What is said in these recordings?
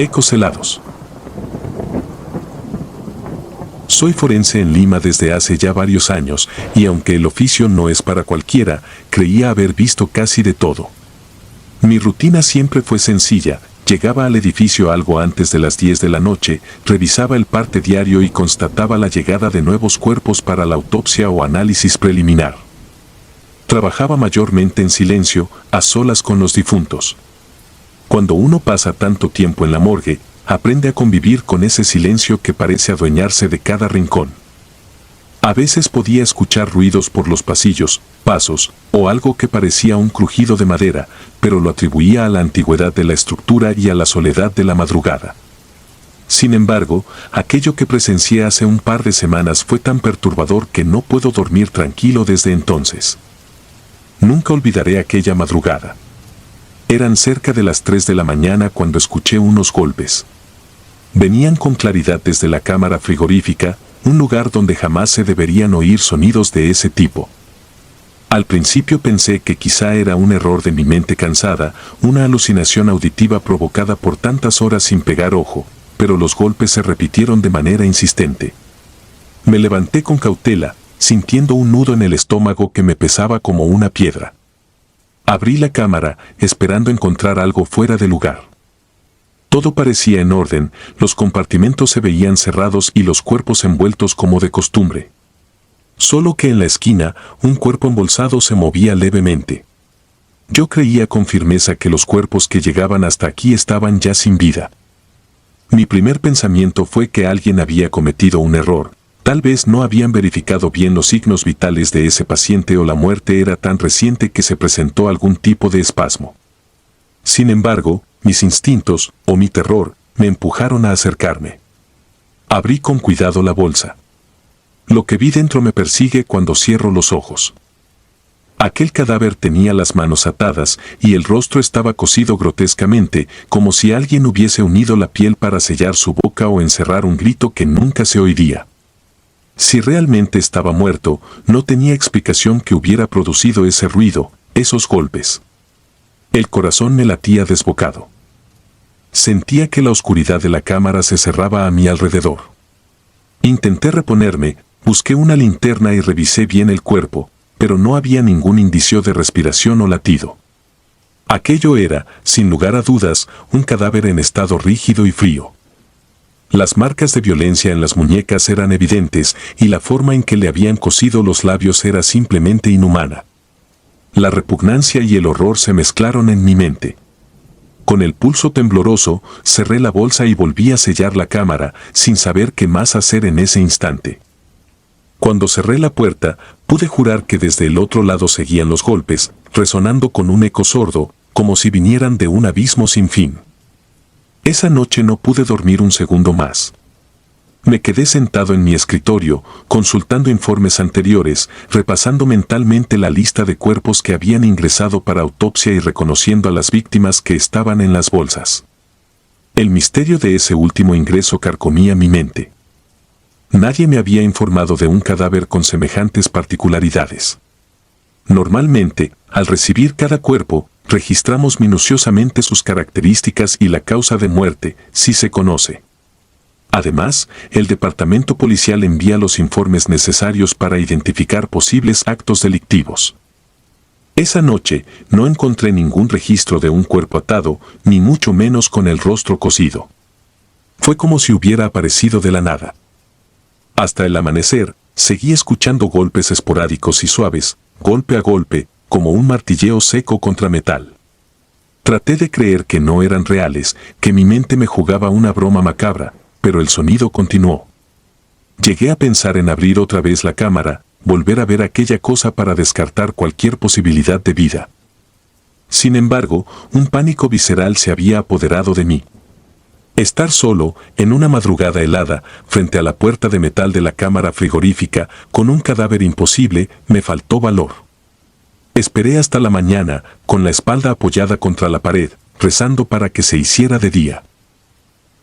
Ecos helados. Soy forense en Lima desde hace ya varios años y aunque el oficio no es para cualquiera, creía haber visto casi de todo. Mi rutina siempre fue sencilla. Llegaba al edificio algo antes de las 10 de la noche, revisaba el parte diario y constataba la llegada de nuevos cuerpos para la autopsia o análisis preliminar. Trabajaba mayormente en silencio, a solas con los difuntos. Cuando uno pasa tanto tiempo en la morgue, aprende a convivir con ese silencio que parece adueñarse de cada rincón. A veces podía escuchar ruidos por los pasillos, pasos, o algo que parecía un crujido de madera, pero lo atribuía a la antigüedad de la estructura y a la soledad de la madrugada. Sin embargo, aquello que presencié hace un par de semanas fue tan perturbador que no puedo dormir tranquilo desde entonces. Nunca olvidaré aquella madrugada. Eran cerca de las 3 de la mañana cuando escuché unos golpes. Venían con claridad desde la cámara frigorífica, un lugar donde jamás se deberían oír sonidos de ese tipo. Al principio pensé que quizá era un error de mi mente cansada, una alucinación auditiva provocada por tantas horas sin pegar ojo, pero los golpes se repitieron de manera insistente. Me levanté con cautela, sintiendo un nudo en el estómago que me pesaba como una piedra. Abrí la cámara, esperando encontrar algo fuera de lugar. Todo parecía en orden, los compartimentos se veían cerrados y los cuerpos envueltos como de costumbre. Solo que en la esquina, un cuerpo embolsado se movía levemente. Yo creía con firmeza que los cuerpos que llegaban hasta aquí estaban ya sin vida. Mi primer pensamiento fue que alguien había cometido un error. Tal vez no habían verificado bien los signos vitales de ese paciente o la muerte era tan reciente que se presentó algún tipo de espasmo. Sin embargo, mis instintos, o mi terror, me empujaron a acercarme. Abrí con cuidado la bolsa. Lo que vi dentro me persigue cuando cierro los ojos. Aquel cadáver tenía las manos atadas y el rostro estaba cosido grotescamente, como si alguien hubiese unido la piel para sellar su boca o encerrar un grito que nunca se oiría. Si realmente estaba muerto, no tenía explicación que hubiera producido ese ruido, esos golpes. El corazón me latía desbocado. Sentía que la oscuridad de la cámara se cerraba a mi alrededor. Intenté reponerme, busqué una linterna y revisé bien el cuerpo, pero no había ningún indicio de respiración o latido. Aquello era, sin lugar a dudas, un cadáver en estado rígido y frío. Las marcas de violencia en las muñecas eran evidentes y la forma en que le habían cosido los labios era simplemente inhumana. La repugnancia y el horror se mezclaron en mi mente. Con el pulso tembloroso, cerré la bolsa y volví a sellar la cámara, sin saber qué más hacer en ese instante. Cuando cerré la puerta, pude jurar que desde el otro lado seguían los golpes, resonando con un eco sordo, como si vinieran de un abismo sin fin. Esa noche no pude dormir un segundo más. Me quedé sentado en mi escritorio, consultando informes anteriores, repasando mentalmente la lista de cuerpos que habían ingresado para autopsia y reconociendo a las víctimas que estaban en las bolsas. El misterio de ese último ingreso carcomía mi mente. Nadie me había informado de un cadáver con semejantes particularidades. Normalmente, al recibir cada cuerpo, registramos minuciosamente sus características y la causa de muerte, si se conoce. Además, el departamento policial envía los informes necesarios para identificar posibles actos delictivos. Esa noche no encontré ningún registro de un cuerpo atado, ni mucho menos con el rostro cosido. Fue como si hubiera aparecido de la nada. Hasta el amanecer, seguí escuchando golpes esporádicos y suaves, golpe a golpe, como un martilleo seco contra metal. Traté de creer que no eran reales, que mi mente me jugaba una broma macabra, pero el sonido continuó. Llegué a pensar en abrir otra vez la cámara, volver a ver aquella cosa para descartar cualquier posibilidad de vida. Sin embargo, un pánico visceral se había apoderado de mí. Estar solo, en una madrugada helada, frente a la puerta de metal de la cámara frigorífica, con un cadáver imposible, me faltó valor. Esperé hasta la mañana, con la espalda apoyada contra la pared, rezando para que se hiciera de día.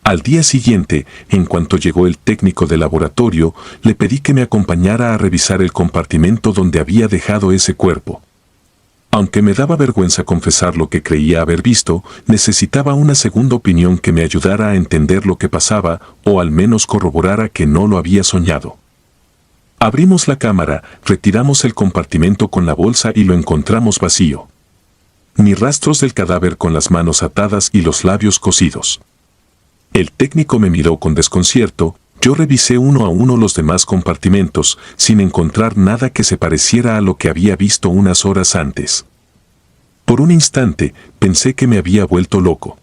Al día siguiente, en cuanto llegó el técnico de laboratorio, le pedí que me acompañara a revisar el compartimento donde había dejado ese cuerpo. Aunque me daba vergüenza confesar lo que creía haber visto, necesitaba una segunda opinión que me ayudara a entender lo que pasaba, o al menos corroborara que no lo había soñado. Abrimos la cámara, retiramos el compartimento con la bolsa y lo encontramos vacío. Ni rastros del cadáver con las manos atadas y los labios cosidos. El técnico me miró con desconcierto. Yo revisé uno a uno los demás compartimentos, sin encontrar nada que se pareciera a lo que había visto unas horas antes. Por un instante, pensé que me había vuelto loco.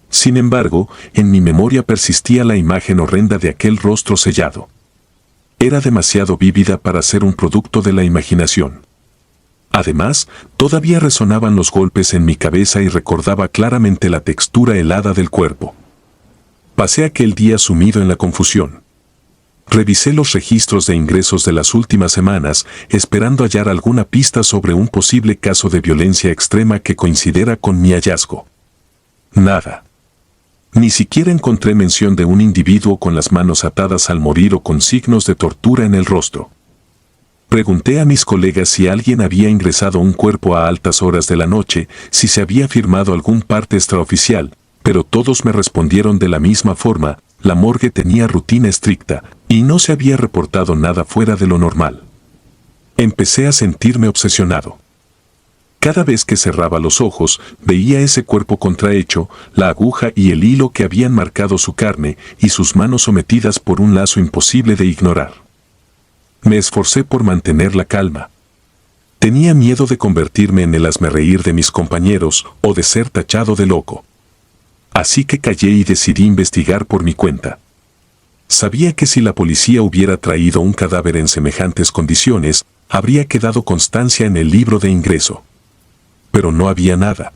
Sin embargo, en mi memoria persistía la imagen horrenda de aquel rostro sellado. Era demasiado vívida para ser un producto de la imaginación. Además, todavía resonaban los golpes en mi cabeza y recordaba claramente la textura helada del cuerpo. Pasé aquel día sumido en la confusión. Revisé los registros de ingresos de las últimas semanas, esperando hallar alguna pista sobre un posible caso de violencia extrema que coincidiera con mi hallazgo. Nada. Ni siquiera encontré mención de un individuo con las manos atadas al morir o con signos de tortura en el rostro. Pregunté a mis colegas si alguien había ingresado un cuerpo a altas horas de la noche, si se había firmado algún parte extraoficial, pero todos me respondieron de la misma forma: la morgue tenía rutina estricta, y no se había reportado nada fuera de lo normal. Empecé a sentirme obsesionado. Cada vez que cerraba los ojos, veía ese cuerpo contrahecho, la aguja y el hilo que habían marcado su carne, y sus manos sometidas por un lazo imposible de ignorar. Me esforcé por mantener la calma. Tenía miedo de convertirme en el hazmerreír de mis compañeros, o de ser tachado de loco. Así que callé y decidí investigar por mi cuenta. Sabía que si la policía hubiera traído un cadáver en semejantes condiciones, habría quedado constancia en el libro de ingreso. Pero no había nada.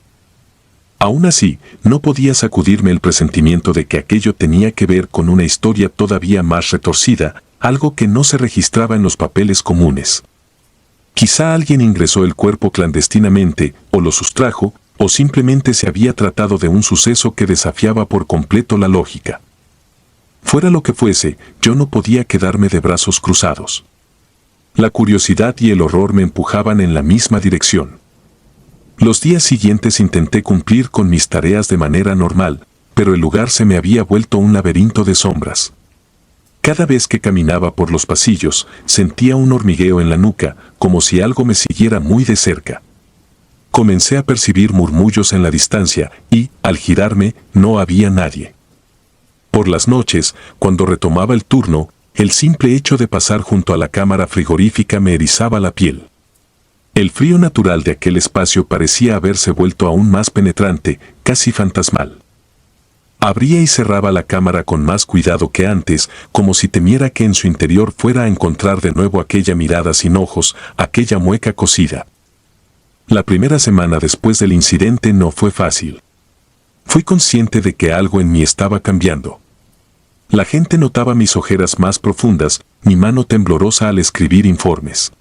Aún así, no podía sacudirme el presentimiento de que aquello tenía que ver con una historia todavía más retorcida, algo que no se registraba en los papeles comunes. Quizá alguien ingresó el cuerpo clandestinamente, o lo sustrajo, o simplemente se había tratado de un suceso que desafiaba por completo la lógica. Fuera lo que fuese, yo no podía quedarme de brazos cruzados. La curiosidad y el horror me empujaban en la misma dirección. Los días siguientes intenté cumplir con mis tareas de manera normal, pero el lugar se me había vuelto un laberinto de sombras. Cada vez que caminaba por los pasillos, sentía un hormigueo en la nuca, como si algo me siguiera muy de cerca. Comencé a percibir murmullos en la distancia y, al girarme, no había nadie. Por las noches, cuando retomaba el turno, el simple hecho de pasar junto a la cámara frigorífica me erizaba la piel. El frío natural de aquel espacio parecía haberse vuelto aún más penetrante, casi fantasmal. Abría y cerraba la cámara con más cuidado que antes, como si temiera que en su interior fuera a encontrar de nuevo aquella mirada sin ojos, aquella mueca cosida. La primera semana después del incidente no fue fácil. Fui consciente de que algo en mí estaba cambiando. La gente notaba mis ojeras más profundas, mi mano temblorosa al escribir informes.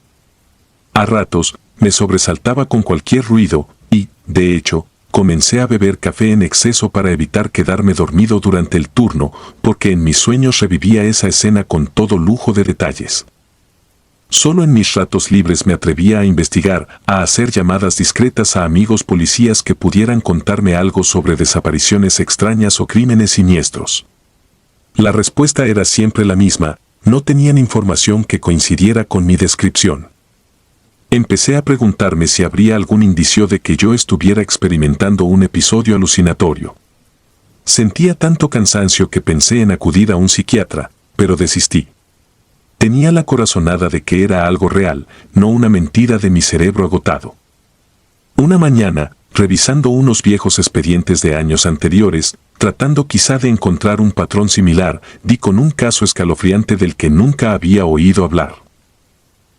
A ratos, me sobresaltaba con cualquier ruido y, de hecho, comencé a beber café en exceso para evitar quedarme dormido durante el turno, porque en mis sueños revivía esa escena con todo lujo de detalles. Solo en mis ratos libres me atrevía a investigar, a hacer llamadas discretas a amigos policías que pudieran contarme algo sobre desapariciones extrañas o crímenes siniestros. La respuesta era siempre la misma: no tenían información que coincidiera con mi descripción. Empecé a preguntarme si habría algún indicio de que yo estuviera experimentando un episodio alucinatorio. Sentía tanto cansancio que pensé en acudir a un psiquiatra, pero desistí. Tenía la corazonada de que era algo real, no una mentira de mi cerebro agotado. Una mañana, revisando unos viejos expedientes de años anteriores, tratando quizá de encontrar un patrón similar, di con un caso escalofriante del que nunca había oído hablar.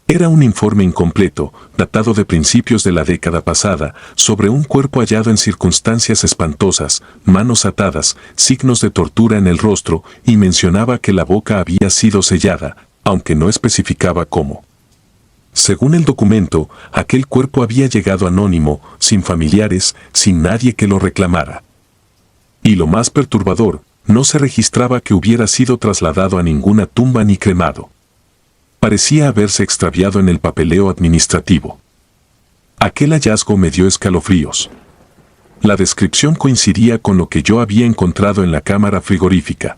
Era un informe incompleto, datado de principios de la década pasada, sobre un cuerpo hallado en circunstancias espantosas, manos atadas, signos de tortura en el rostro, y mencionaba que la boca había sido sellada, aunque no especificaba cómo. Según el documento, aquel cuerpo había llegado anónimo, sin familiares, sin nadie que lo reclamara. Y lo más perturbador, no se registraba que hubiera sido trasladado a ninguna tumba ni cremado. Parecía haberse extraviado en el papeleo administrativo. Aquel hallazgo me dio escalofríos. La descripción coincidía con lo que yo había encontrado en la cámara frigorífica.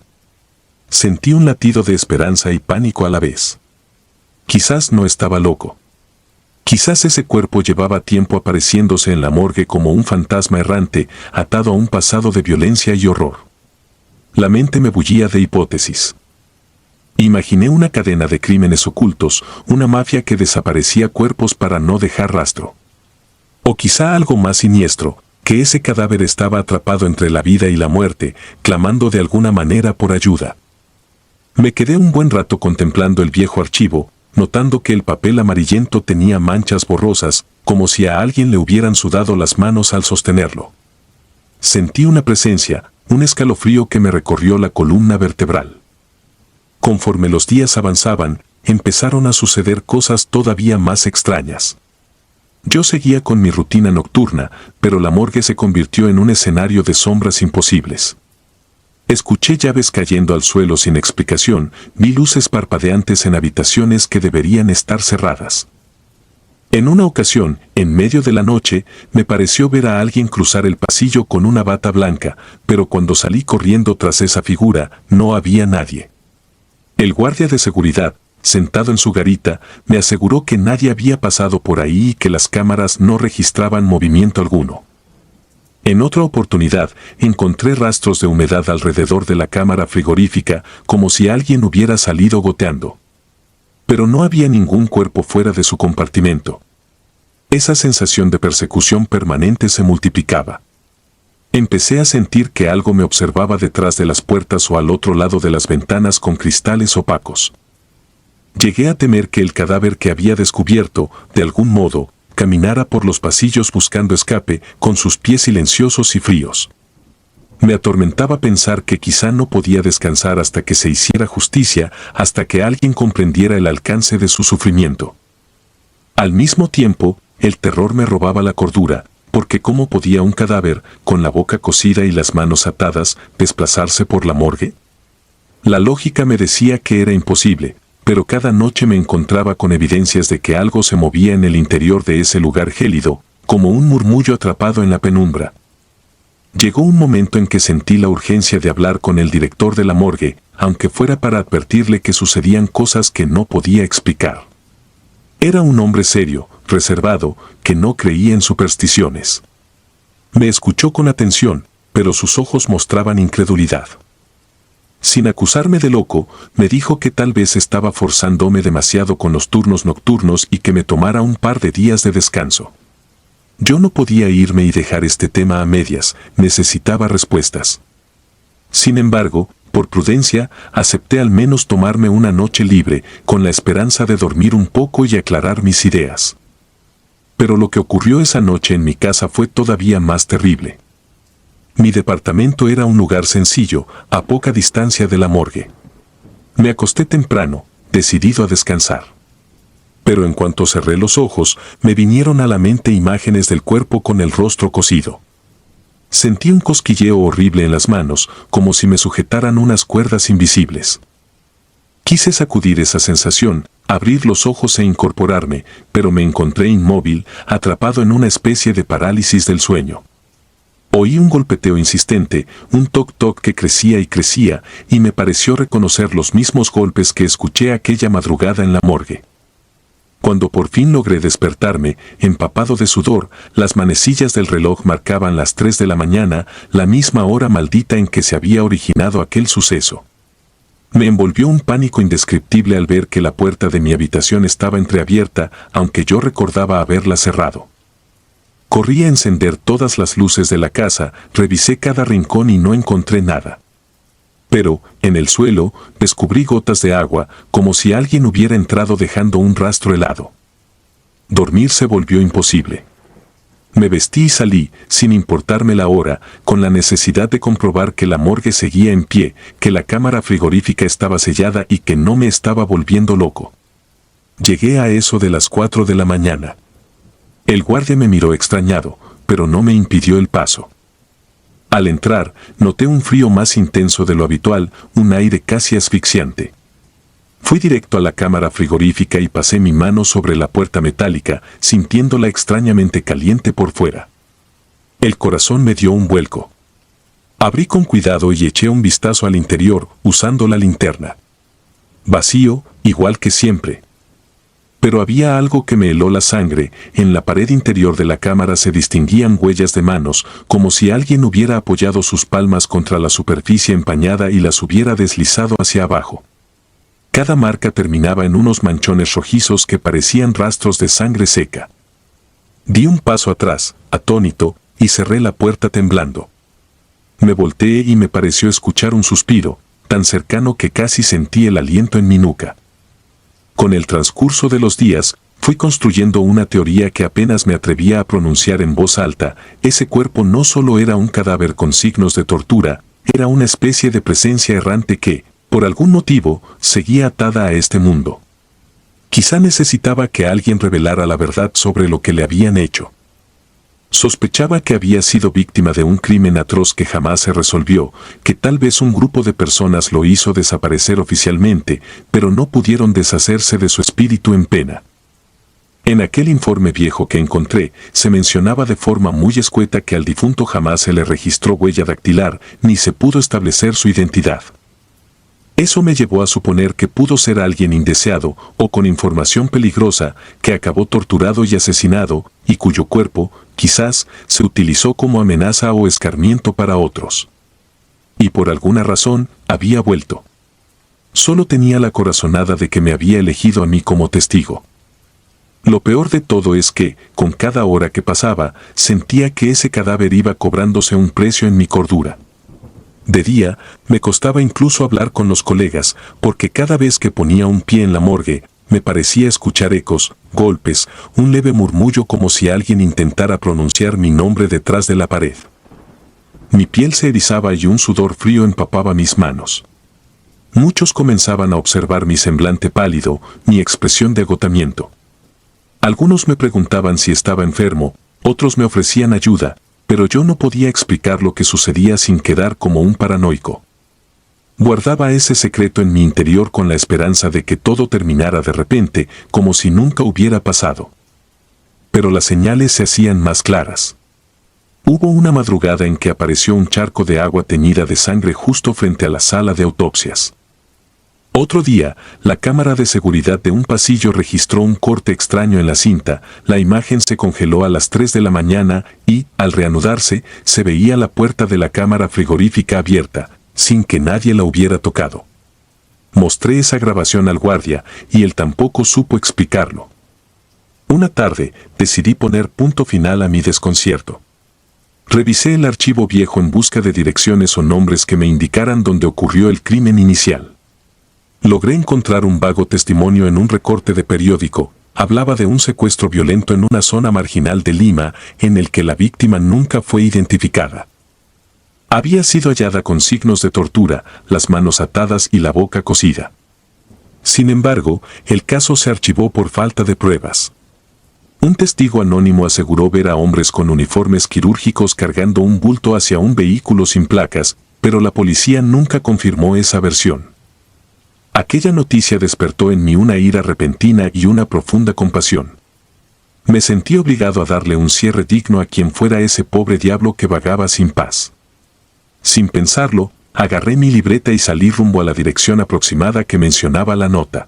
Sentí un latido de esperanza y pánico a la vez. Quizás no estaba loco. Quizás ese cuerpo llevaba tiempo apareciéndose en la morgue como un fantasma errante, atado a un pasado de violencia y horror. La mente me bullía de hipótesis. Imaginé una cadena de crímenes ocultos, una mafia que desaparecía cuerpos para no dejar rastro. O quizá algo más siniestro, que ese cadáver estaba atrapado entre la vida y la muerte, clamando de alguna manera por ayuda. Me quedé un buen rato contemplando el viejo archivo, notando que el papel amarillento tenía manchas borrosas, como si a alguien le hubieran sudado las manos al sostenerlo. Sentí una presencia, un escalofrío que me recorrió la columna vertebral. Conforme los días avanzaban, empezaron a suceder cosas todavía más extrañas. Yo seguía con mi rutina nocturna, pero la morgue se convirtió en un escenario de sombras imposibles. Escuché llaves cayendo al suelo sin explicación, vi luces parpadeantes en habitaciones que deberían estar cerradas. En una ocasión, en medio de la noche, me pareció ver a alguien cruzar el pasillo con una bata blanca, pero cuando salí corriendo tras esa figura, no había nadie. El guardia de seguridad, sentado en su garita, me aseguró que nadie había pasado por ahí y que las cámaras no registraban movimiento alguno. En otra oportunidad, encontré rastros de humedad alrededor de la cámara frigorífica, como si alguien hubiera salido goteando. Pero no había ningún cuerpo fuera de su compartimento. Esa sensación de persecución permanente se multiplicaba. Empecé a sentir que algo me observaba detrás de las puertas o al otro lado de las ventanas con cristales opacos. Llegué a temer que el cadáver que había descubierto, de algún modo, caminara por los pasillos buscando escape, con sus pies silenciosos y fríos. Me atormentaba pensar que quizá no podía descansar hasta que se hiciera justicia, hasta que alguien comprendiera el alcance de su sufrimiento. Al mismo tiempo, el terror me robaba la cordura, porque ¿cómo podía un cadáver, con la boca cosida y las manos atadas, desplazarse por la morgue? La lógica me decía que era imposible, pero cada noche me encontraba con evidencias de que algo se movía en el interior de ese lugar gélido, como un murmullo atrapado en la penumbra. Llegó un momento en que sentí la urgencia de hablar con el director de la morgue, aunque fuera para advertirle que sucedían cosas que no podía explicar. Era un hombre serio, reservado, que no creía en supersticiones. Me escuchó con atención, pero sus ojos mostraban incredulidad. Sin acusarme de loco, me dijo que tal vez estaba forzándome demasiado con los turnos nocturnos y que me tomara un par de días de descanso. Yo no podía irme y dejar este tema a medias, necesitaba respuestas. Sin embargo, por prudencia, acepté al menos tomarme una noche libre, con la esperanza de dormir un poco y aclarar mis ideas. Pero lo que ocurrió esa noche en mi casa fue todavía más terrible. Mi departamento era un lugar sencillo, a poca distancia de la morgue. Me acosté temprano, decidido a descansar. Pero en cuanto cerré los ojos, me vinieron a la mente imágenes del cuerpo con el rostro cosido. Sentí un cosquilleo horrible en las manos, como si me sujetaran unas cuerdas invisibles. Quise sacudir esa sensación, abrir los ojos e incorporarme, pero me encontré inmóvil, atrapado en una especie de parálisis del sueño. Oí un golpeteo insistente, un toc-toc que crecía y crecía, y me pareció reconocer los mismos golpes que escuché aquella madrugada en la morgue. Cuando por fin logré despertarme, empapado de sudor, las manecillas del reloj marcaban las 3 de la mañana, la misma hora maldita en que se había originado aquel suceso. Me envolvió un pánico indescriptible al ver que la puerta de mi habitación estaba entreabierta, aunque yo recordaba haberla cerrado. Corrí a encender todas las luces de la casa, revisé cada rincón y no encontré nada. Pero, en el suelo, descubrí gotas de agua, como si alguien hubiera entrado dejando un rastro helado. Dormir se volvió imposible. Me vestí y salí, sin importarme la hora, con la necesidad de comprobar que la morgue seguía en pie, que la cámara frigorífica estaba sellada y que no me estaba volviendo loco. Llegué a eso de las 4 de la mañana. El guardia me miró extrañado, pero no me impidió el paso. Al entrar, noté un frío más intenso de lo habitual, un aire casi asfixiante. Fui directo a la cámara frigorífica y pasé mi mano sobre la puerta metálica, sintiéndola extrañamente caliente por fuera. El corazón me dio un vuelco. Abrí con cuidado y eché un vistazo al interior, usando la linterna. Vacío, igual que siempre. Pero había algo que me heló la sangre. En la pared interior de la cámara se distinguían huellas de manos, como si alguien hubiera apoyado sus palmas contra la superficie empañada y las hubiera deslizado hacia abajo. Cada marca terminaba en unos manchones rojizos que parecían rastros de sangre seca. Di un paso atrás, atónito, y cerré la puerta temblando. Me volteé y me pareció escuchar un suspiro, tan cercano que casi sentí el aliento en mi nuca. Con el transcurso de los días, fui construyendo una teoría que apenas me atrevía a pronunciar en voz alta. Ese cuerpo no solo era un cadáver con signos de tortura, era una especie de presencia errante que, por algún motivo, seguía atada a este mundo. Quizá necesitaba que alguien revelara la verdad sobre lo que le habían hecho. Sospechaba que había sido víctima de un crimen atroz que jamás se resolvió, que tal vez un grupo de personas lo hizo desaparecer oficialmente, pero no pudieron deshacerse de su espíritu en pena. En aquel informe viejo que encontré, se mencionaba de forma muy escueta que al difunto jamás se le registró huella dactilar, ni se pudo establecer su identidad. Eso me llevó a suponer que pudo ser alguien indeseado o con información peligrosa que acabó torturado y asesinado, y cuyo cuerpo, quizás, se utilizó como amenaza o escarmiento para otros. Y por alguna razón, había vuelto. Solo tenía la corazonada de que me había elegido a mí como testigo. Lo peor de todo es que, con cada hora que pasaba, sentía que ese cadáver iba cobrándose un precio en mi cordura. De día, me costaba incluso hablar con los colegas, porque cada vez que ponía un pie en la morgue, me parecía escuchar ecos, golpes, un leve murmullo como si alguien intentara pronunciar mi nombre detrás de la pared. Mi piel se erizaba y un sudor frío empapaba mis manos. Muchos comenzaban a observar mi semblante pálido, mi expresión de agotamiento. Algunos me preguntaban si estaba enfermo, otros me ofrecían ayuda, pero yo no podía explicar lo que sucedía sin quedar como un paranoico. Guardaba ese secreto en mi interior con la esperanza de que todo terminara de repente, como si nunca hubiera pasado. Pero las señales se hacían más claras. Hubo una madrugada en que apareció un charco de agua teñida de sangre justo frente a la sala de autopsias. Otro día, la cámara de seguridad de un pasillo registró un corte extraño en la cinta, la imagen se congeló a las 3 de la mañana y, al reanudarse, se veía la puerta de la cámara frigorífica abierta, sin que nadie la hubiera tocado. Mostré esa grabación al guardia y él tampoco supo explicarlo. Una tarde, decidí poner punto final a mi desconcierto. Revisé el archivo viejo en busca de direcciones o nombres que me indicaran dónde ocurrió el crimen inicial. Logré encontrar un vago testimonio en un recorte de periódico. Hablaba de un secuestro violento en una zona marginal de Lima, en el que la víctima nunca fue identificada. Había sido hallada con signos de tortura, las manos atadas y la boca cosida. Sin embargo, el caso se archivó por falta de pruebas. Un testigo anónimo aseguró ver a hombres con uniformes quirúrgicos cargando un bulto hacia un vehículo sin placas, pero la policía nunca confirmó esa versión. Aquella noticia despertó en mí una ira repentina y una profunda compasión. Me sentí obligado a darle un cierre digno a quien fuera ese pobre diablo que vagaba sin paz. Sin pensarlo, agarré mi libreta y salí rumbo a la dirección aproximada que mencionaba la nota.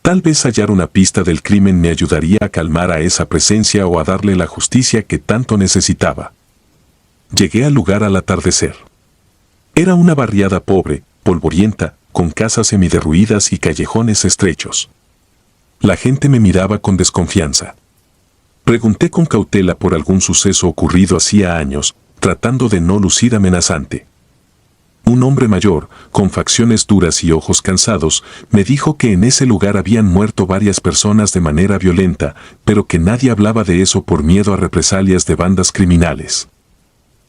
Tal vez hallar una pista del crimen me ayudaría a calmar a esa presencia o a darle la justicia que tanto necesitaba. Llegué al lugar al atardecer. Era una barriada pobre, polvorienta, con casas semiderruidas y callejones estrechos. La gente me miraba con desconfianza. Pregunté con cautela por algún suceso ocurrido hacía años, tratando de no lucir amenazante. Un hombre mayor, con facciones duras y ojos cansados, me dijo que en ese lugar habían muerto varias personas de manera violenta, pero que nadie hablaba de eso por miedo a represalias de bandas criminales.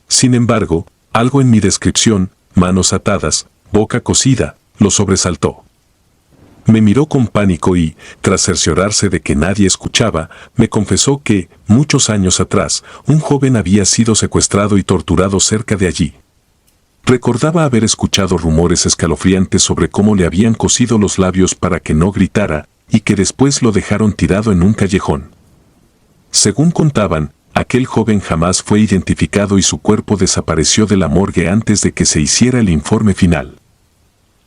Sin embargo, algo en mi descripción, manos atadas, boca cosida, lo sobresaltó. Me miró con pánico y, tras cerciorarse de que nadie escuchaba, me confesó que, muchos años atrás, un joven había sido secuestrado y torturado cerca de allí. Recordaba haber escuchado rumores escalofriantes sobre cómo le habían cosido los labios para que no gritara y que después lo dejaron tirado en un callejón. Según contaban, aquel joven jamás fue identificado y su cuerpo desapareció de la morgue antes de que se hiciera el informe final.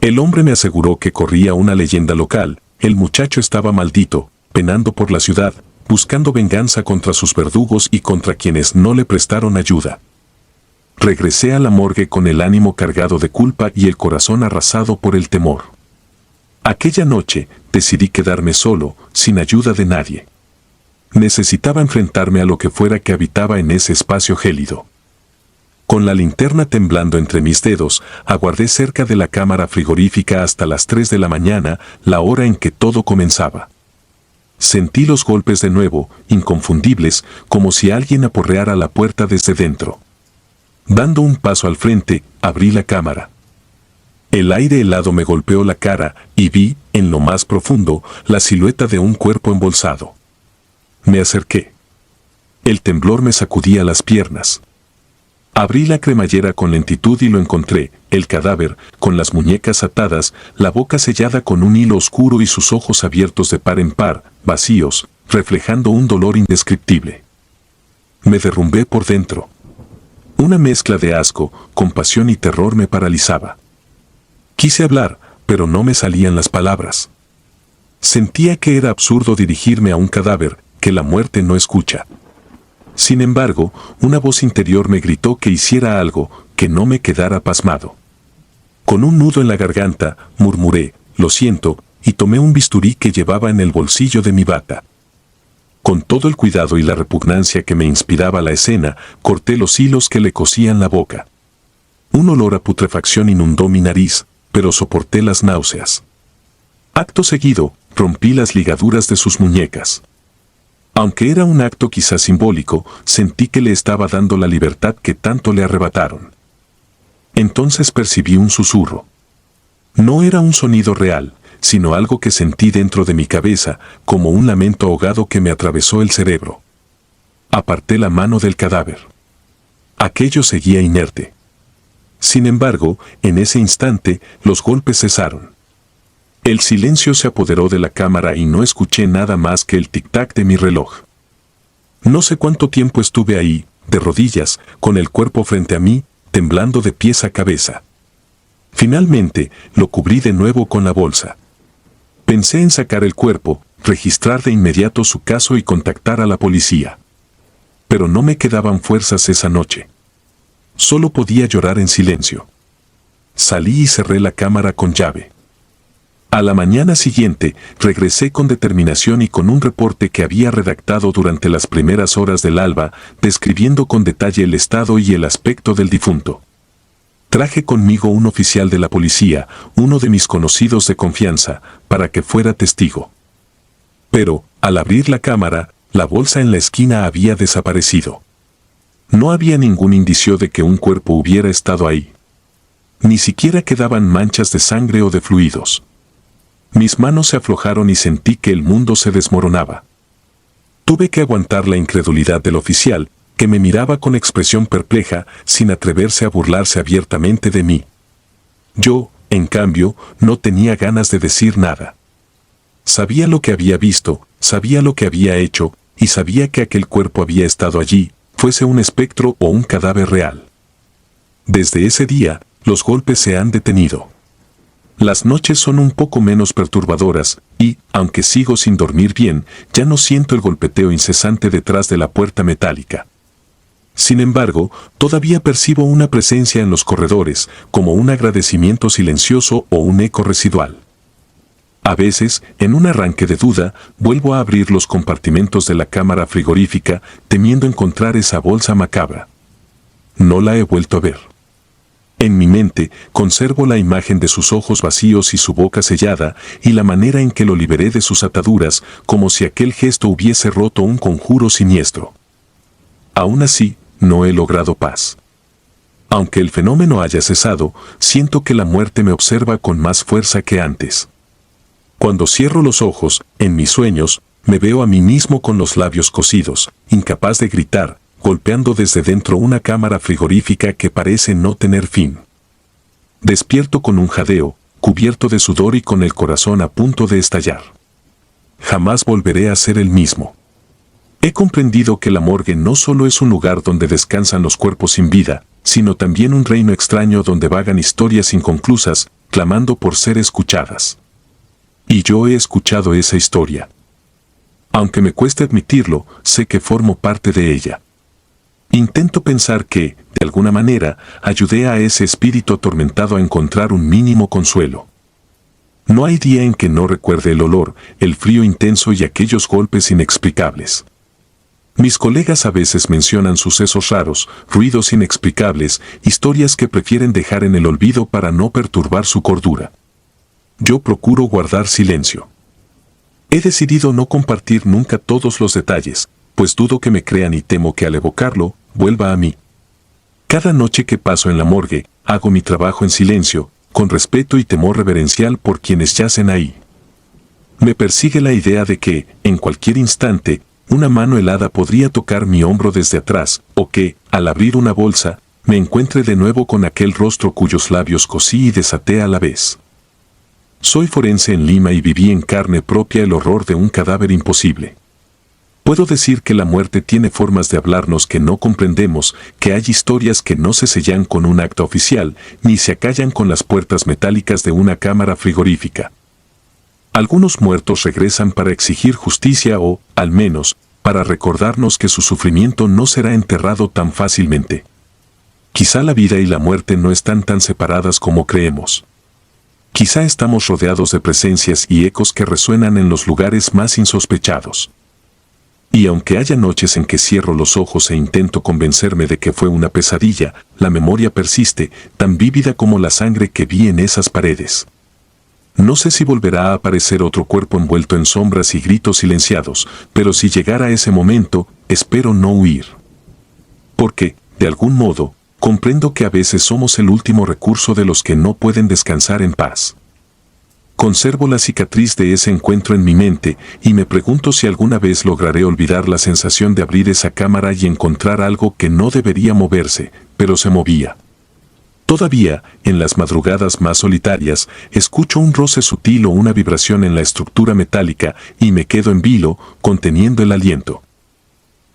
El hombre me aseguró que corría una leyenda local: el muchacho estaba maldito, penando por la ciudad, buscando venganza contra sus verdugos y contra quienes no le prestaron ayuda. Regresé a la morgue con el ánimo cargado de culpa y el corazón arrasado por el temor. Aquella noche decidí quedarme solo, sin ayuda de nadie. Necesitaba enfrentarme a lo que fuera que habitaba en ese espacio gélido. Con la linterna temblando entre mis dedos, aguardé cerca de la cámara frigorífica hasta las 3 de la mañana, la hora en que todo comenzaba. Sentí los golpes de nuevo, inconfundibles, como si alguien aporreara la puerta desde dentro. Dando un paso al frente, abrí la cámara. El aire helado me golpeó la cara y vi, en lo más profundo, la silueta de un cuerpo embolsado. Me acerqué. El temblor me sacudía las piernas. Abrí la cremallera con lentitud y lo encontré: el cadáver, con las muñecas atadas, la boca sellada con un hilo oscuro y sus ojos abiertos de par en par, vacíos, reflejando un dolor indescriptible. Me derrumbé por dentro. Una mezcla de asco, compasión y terror me paralizaba. Quise hablar, pero no me salían las palabras. Sentía que era absurdo dirigirme a un cadáver que la muerte no escucha. Sin embargo, una voz interior me gritó que hiciera algo, que no me quedara pasmado. Con un nudo en la garganta, murmuré: lo siento, y tomé un bisturí que llevaba en el bolsillo de mi bata. Con todo el cuidado y la repugnancia que me inspiraba la escena, corté los hilos que le cosían la boca. Un olor a putrefacción inundó mi nariz, pero soporté las náuseas. Acto seguido, rompí las ligaduras de sus muñecas. Aunque era un acto quizás simbólico, sentí que le estaba dando la libertad que tanto le arrebataron. Entonces percibí un susurro. No era un sonido real, sino algo que sentí dentro de mi cabeza, como un lamento ahogado que me atravesó el cerebro. Aparté la mano del cadáver. Aquello seguía inerte. Sin embargo, en ese instante, los golpes cesaron. El silencio se apoderó de la cámara y no escuché nada más que el tic-tac de mi reloj. No sé cuánto tiempo estuve ahí, de rodillas, con el cuerpo frente a mí, temblando de pies a cabeza. Finalmente, lo cubrí de nuevo con la bolsa. Pensé en sacar el cuerpo, registrar de inmediato su caso y contactar a la policía. Pero no me quedaban fuerzas esa noche. Solo podía llorar en silencio. Salí y cerré la cámara con llave. A la mañana siguiente, regresé con determinación y con un reporte que había redactado durante las primeras horas del alba, describiendo con detalle el estado y el aspecto del difunto. Traje conmigo un oficial de la policía, uno de mis conocidos de confianza, para que fuera testigo. Pero, al abrir la cámara, la bolsa en la esquina había desaparecido. No había ningún indicio de que un cuerpo hubiera estado ahí. Ni siquiera quedaban manchas de sangre o de fluidos. Mis manos se aflojaron y sentí que el mundo se desmoronaba. Tuve que aguantar la incredulidad del oficial, que me miraba con expresión perpleja, sin atreverse a burlarse abiertamente de mí. Yo, en cambio, no tenía ganas de decir nada. Sabía lo que había visto, sabía lo que había hecho, y sabía que aquel cuerpo había estado allí, fuese un espectro o un cadáver real. Desde ese día, los golpes se han detenido. Las noches son un poco menos perturbadoras, y, aunque sigo sin dormir bien, ya no siento el golpeteo incesante detrás de la puerta metálica. Sin embargo, todavía percibo una presencia en los corredores, como un agradecimiento silencioso o un eco residual. A veces, en un arranque de duda, vuelvo a abrir los compartimentos de la cámara frigorífica, temiendo encontrar esa bolsa macabra. No la he vuelto a ver. En mi mente, conservo la imagen de sus ojos vacíos y su boca sellada, y la manera en que lo liberé de sus ataduras, como si aquel gesto hubiese roto un conjuro siniestro. Aún así, no he logrado paz. Aunque el fenómeno haya cesado, siento que la muerte me observa con más fuerza que antes. Cuando cierro los ojos, en mis sueños, me veo a mí mismo con los labios cosidos, incapaz de gritar, golpeando desde dentro una cámara frigorífica que parece no tener fin. Despierto con un jadeo, cubierto de sudor y con el corazón a punto de estallar. Jamás volveré a ser el mismo. He comprendido que la morgue no solo es un lugar donde descansan los cuerpos sin vida, sino también un reino extraño donde vagan historias inconclusas, clamando por ser escuchadas. Y yo he escuchado esa historia. Aunque me cueste admitirlo, sé que formo parte de ella. Intento pensar que, de alguna manera, ayudé a ese espíritu atormentado a encontrar un mínimo consuelo. No hay día en que no recuerde el olor, el frío intenso y aquellos golpes inexplicables. Mis colegas a veces mencionan sucesos raros, ruidos inexplicables, historias que prefieren dejar en el olvido para no perturbar su cordura. Yo procuro guardar silencio. He decidido no compartir nunca todos los detalles, pues dudo que me crean y temo que al evocarlo, vuelva a mí. Cada noche que paso en la morgue, hago mi trabajo en silencio, con respeto y temor reverencial por quienes yacen ahí. Me persigue la idea de que, en cualquier instante, una mano helada podría tocar mi hombro desde atrás, o que, al abrir una bolsa, me encuentre de nuevo con aquel rostro cuyos labios cosí y desaté a la vez. Soy forense en Lima y viví en carne propia el horror de un cadáver imposible. Puedo decir que la muerte tiene formas de hablarnos que no comprendemos, que hay historias que no se sellan con un acta oficial, ni se acallan con las puertas metálicas de una cámara frigorífica. Algunos muertos regresan para exigir justicia o, al menos, para recordarnos que su sufrimiento no será enterrado tan fácilmente. Quizá la vida y la muerte no están tan separadas como creemos. Quizá estamos rodeados de presencias y ecos que resuenan en los lugares más insospechados. Y aunque haya noches en que cierro los ojos e intento convencerme de que fue una pesadilla, la memoria persiste, tan vívida como la sangre que vi en esas paredes. No sé si volverá a aparecer otro cuerpo envuelto en sombras y gritos silenciados, pero si llegara ese momento, espero no huir. Porque, de algún modo, comprendo que a veces somos el último recurso de los que no pueden descansar en paz. Conservo la cicatriz de ese encuentro en mi mente y me pregunto si alguna vez lograré olvidar la sensación de abrir esa cámara y encontrar algo que no debería moverse, pero se movía. Todavía, en las madrugadas más solitarias, escucho un roce sutil o una vibración en la estructura metálica y me quedo en vilo, conteniendo el aliento.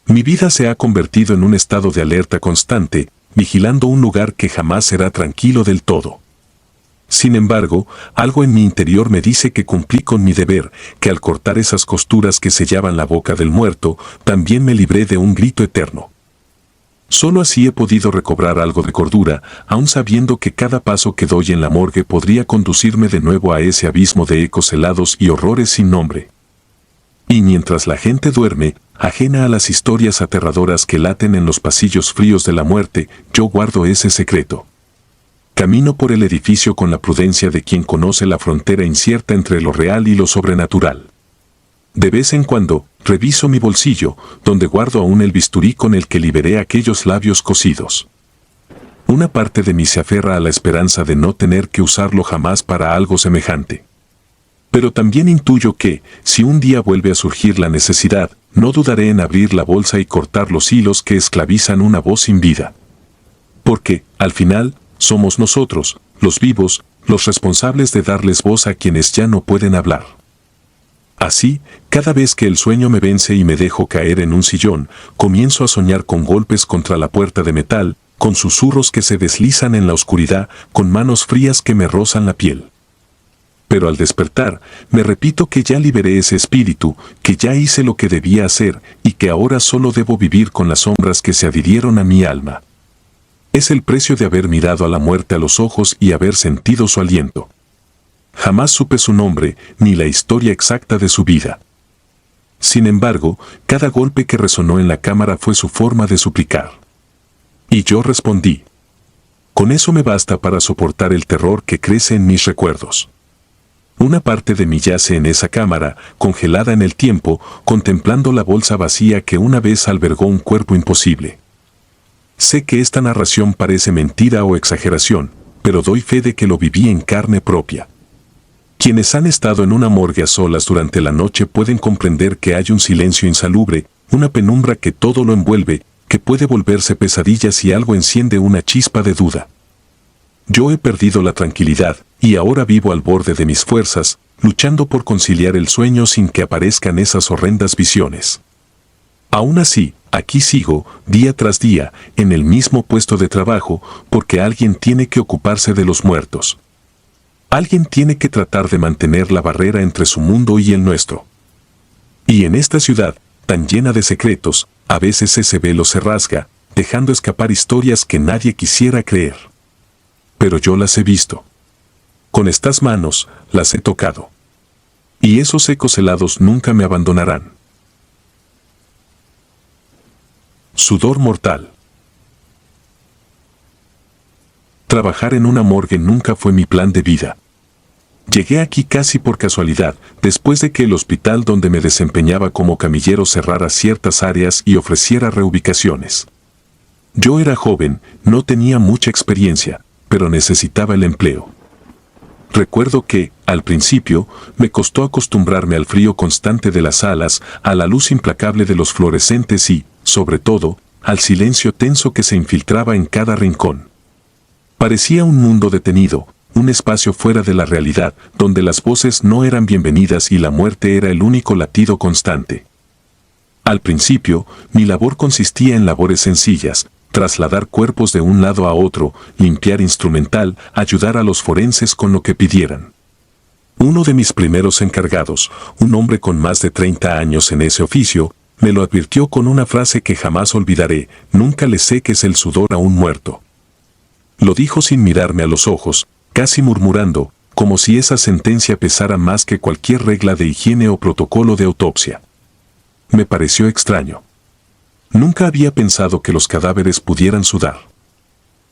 Mi vida se ha convertido en un estado de alerta constante, vigilando un lugar que jamás será tranquilo del todo. Sin embargo, algo en mi interior me dice que cumplí con mi deber, que al cortar esas costuras que sellaban la boca del muerto, también me libré de un grito eterno. Solo así he podido recobrar algo de cordura, aun sabiendo que cada paso que doy en la morgue podría conducirme de nuevo a ese abismo de ecos helados y horrores sin nombre. Y mientras la gente duerme, ajena a las historias aterradoras que laten en los pasillos fríos de la muerte, yo guardo ese secreto. Camino por el edificio con la prudencia de quien conoce la frontera incierta entre lo real y lo sobrenatural. De vez en cuando, reviso mi bolsillo, donde guardo aún el bisturí con el que liberé aquellos labios cocidos. Una parte de mí se aferra a la esperanza de no tener que usarlo jamás para algo semejante. Pero también intuyo que, si un día vuelve a surgir la necesidad, no dudaré en abrir la bolsa y cortar los hilos que esclavizan una voz sin vida. Porque, al final, somos nosotros, los vivos, los responsables de darles voz a quienes ya no pueden hablar. Así, cada vez que el sueño me vence y me dejo caer en un sillón, comienzo a soñar con golpes contra la puerta de metal, con susurros que se deslizan en la oscuridad, con manos frías que me rozan la piel. Pero al despertar, me repito que ya liberé ese espíritu, que ya hice lo que debía hacer y que ahora solo debo vivir con las sombras que se adhirieron a mi alma. Es el precio de haber mirado a la muerte a los ojos y haber sentido su aliento. Jamás supe su nombre ni la historia exacta de su vida. Sin embargo, cada golpe que resonó en la cámara fue su forma de suplicar. Y yo respondí. Con eso me basta para soportar el terror que crece en mis recuerdos. Una parte de mí yace en esa cámara, congelada en el tiempo, contemplando la bolsa vacía que una vez albergó un cuerpo imposible. Sé que esta narración parece mentira o exageración, pero doy fe de que lo viví en carne propia. Quienes han estado en una morgue a solas durante la noche pueden comprender que hay un silencio insalubre, una penumbra que todo lo envuelve, que puede volverse pesadilla si algo enciende una chispa de duda. Yo he perdido la tranquilidad y ahora vivo al borde de mis fuerzas, luchando por conciliar el sueño sin que aparezcan esas horrendas visiones. Aún así, aquí sigo, día tras día, en el mismo puesto de trabajo, porque alguien tiene que ocuparse de los muertos. Alguien tiene que tratar de mantener la barrera entre su mundo y el nuestro. Y en esta ciudad, tan llena de secretos, a veces ese velo se rasga, dejando escapar historias que nadie quisiera creer. Pero yo las he visto. Con estas manos, las he tocado. Y esos ecos helados nunca me abandonarán. Sudor mortal. Trabajar en una morgue nunca fue mi plan de vida. Llegué aquí casi por casualidad, después de que el hospital donde me desempeñaba como camillero cerrara ciertas áreas y ofreciera reubicaciones. Yo era joven, no tenía mucha experiencia, pero necesitaba el empleo. Recuerdo que, al principio, me costó acostumbrarme al frío constante de las salas, a la luz implacable de los fluorescentes y, sobre todo, al silencio tenso que se infiltraba en cada rincón. Parecía un mundo detenido, un espacio fuera de la realidad, donde las voces no eran bienvenidas y la muerte era el único latido constante. Al principio, mi labor consistía en labores sencillas: trasladar cuerpos de un lado a otro, limpiar instrumental, ayudar a los forenses con lo que pidieran. Uno de mis primeros encargados, un hombre con más de 30 años en ese oficio, me lo advirtió con una frase que jamás olvidaré: nunca le seques el sudor a un muerto. Lo dijo sin mirarme a los ojos, casi murmurando, como si esa sentencia pesara más que cualquier regla de higiene o protocolo de autopsia. Me pareció extraño. Nunca había pensado que los cadáveres pudieran sudar.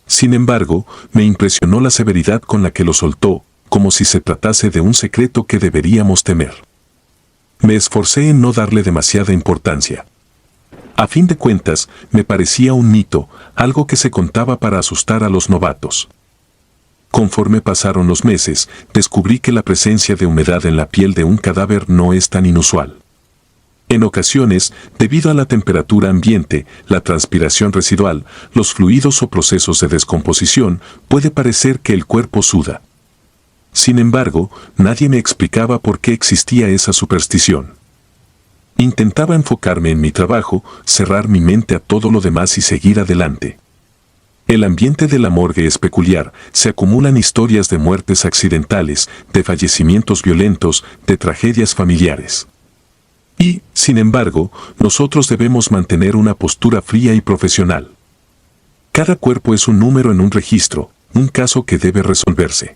Sin embargo, me impresionó la severidad con la que lo soltó, como si se tratase de un secreto que deberíamos temer. Me esforcé en no darle demasiada importancia. A fin de cuentas, me parecía un mito, algo que se contaba para asustar a los novatos. Conforme pasaron los meses, descubrí que la presencia de humedad en la piel de un cadáver no es tan inusual. En ocasiones, debido a la temperatura ambiente, la transpiración residual, los fluidos o procesos de descomposición, puede parecer que el cuerpo suda. Sin embargo, nadie me explicaba por qué existía esa superstición. Intentaba enfocarme en mi trabajo, cerrar mi mente a todo lo demás y seguir adelante. El ambiente de la morgue es peculiar, se acumulan historias de muertes accidentales, de fallecimientos violentos, de tragedias familiares. Y, sin embargo, nosotros debemos mantener una postura fría y profesional. Cada cuerpo es un número en un registro, un caso que debe resolverse.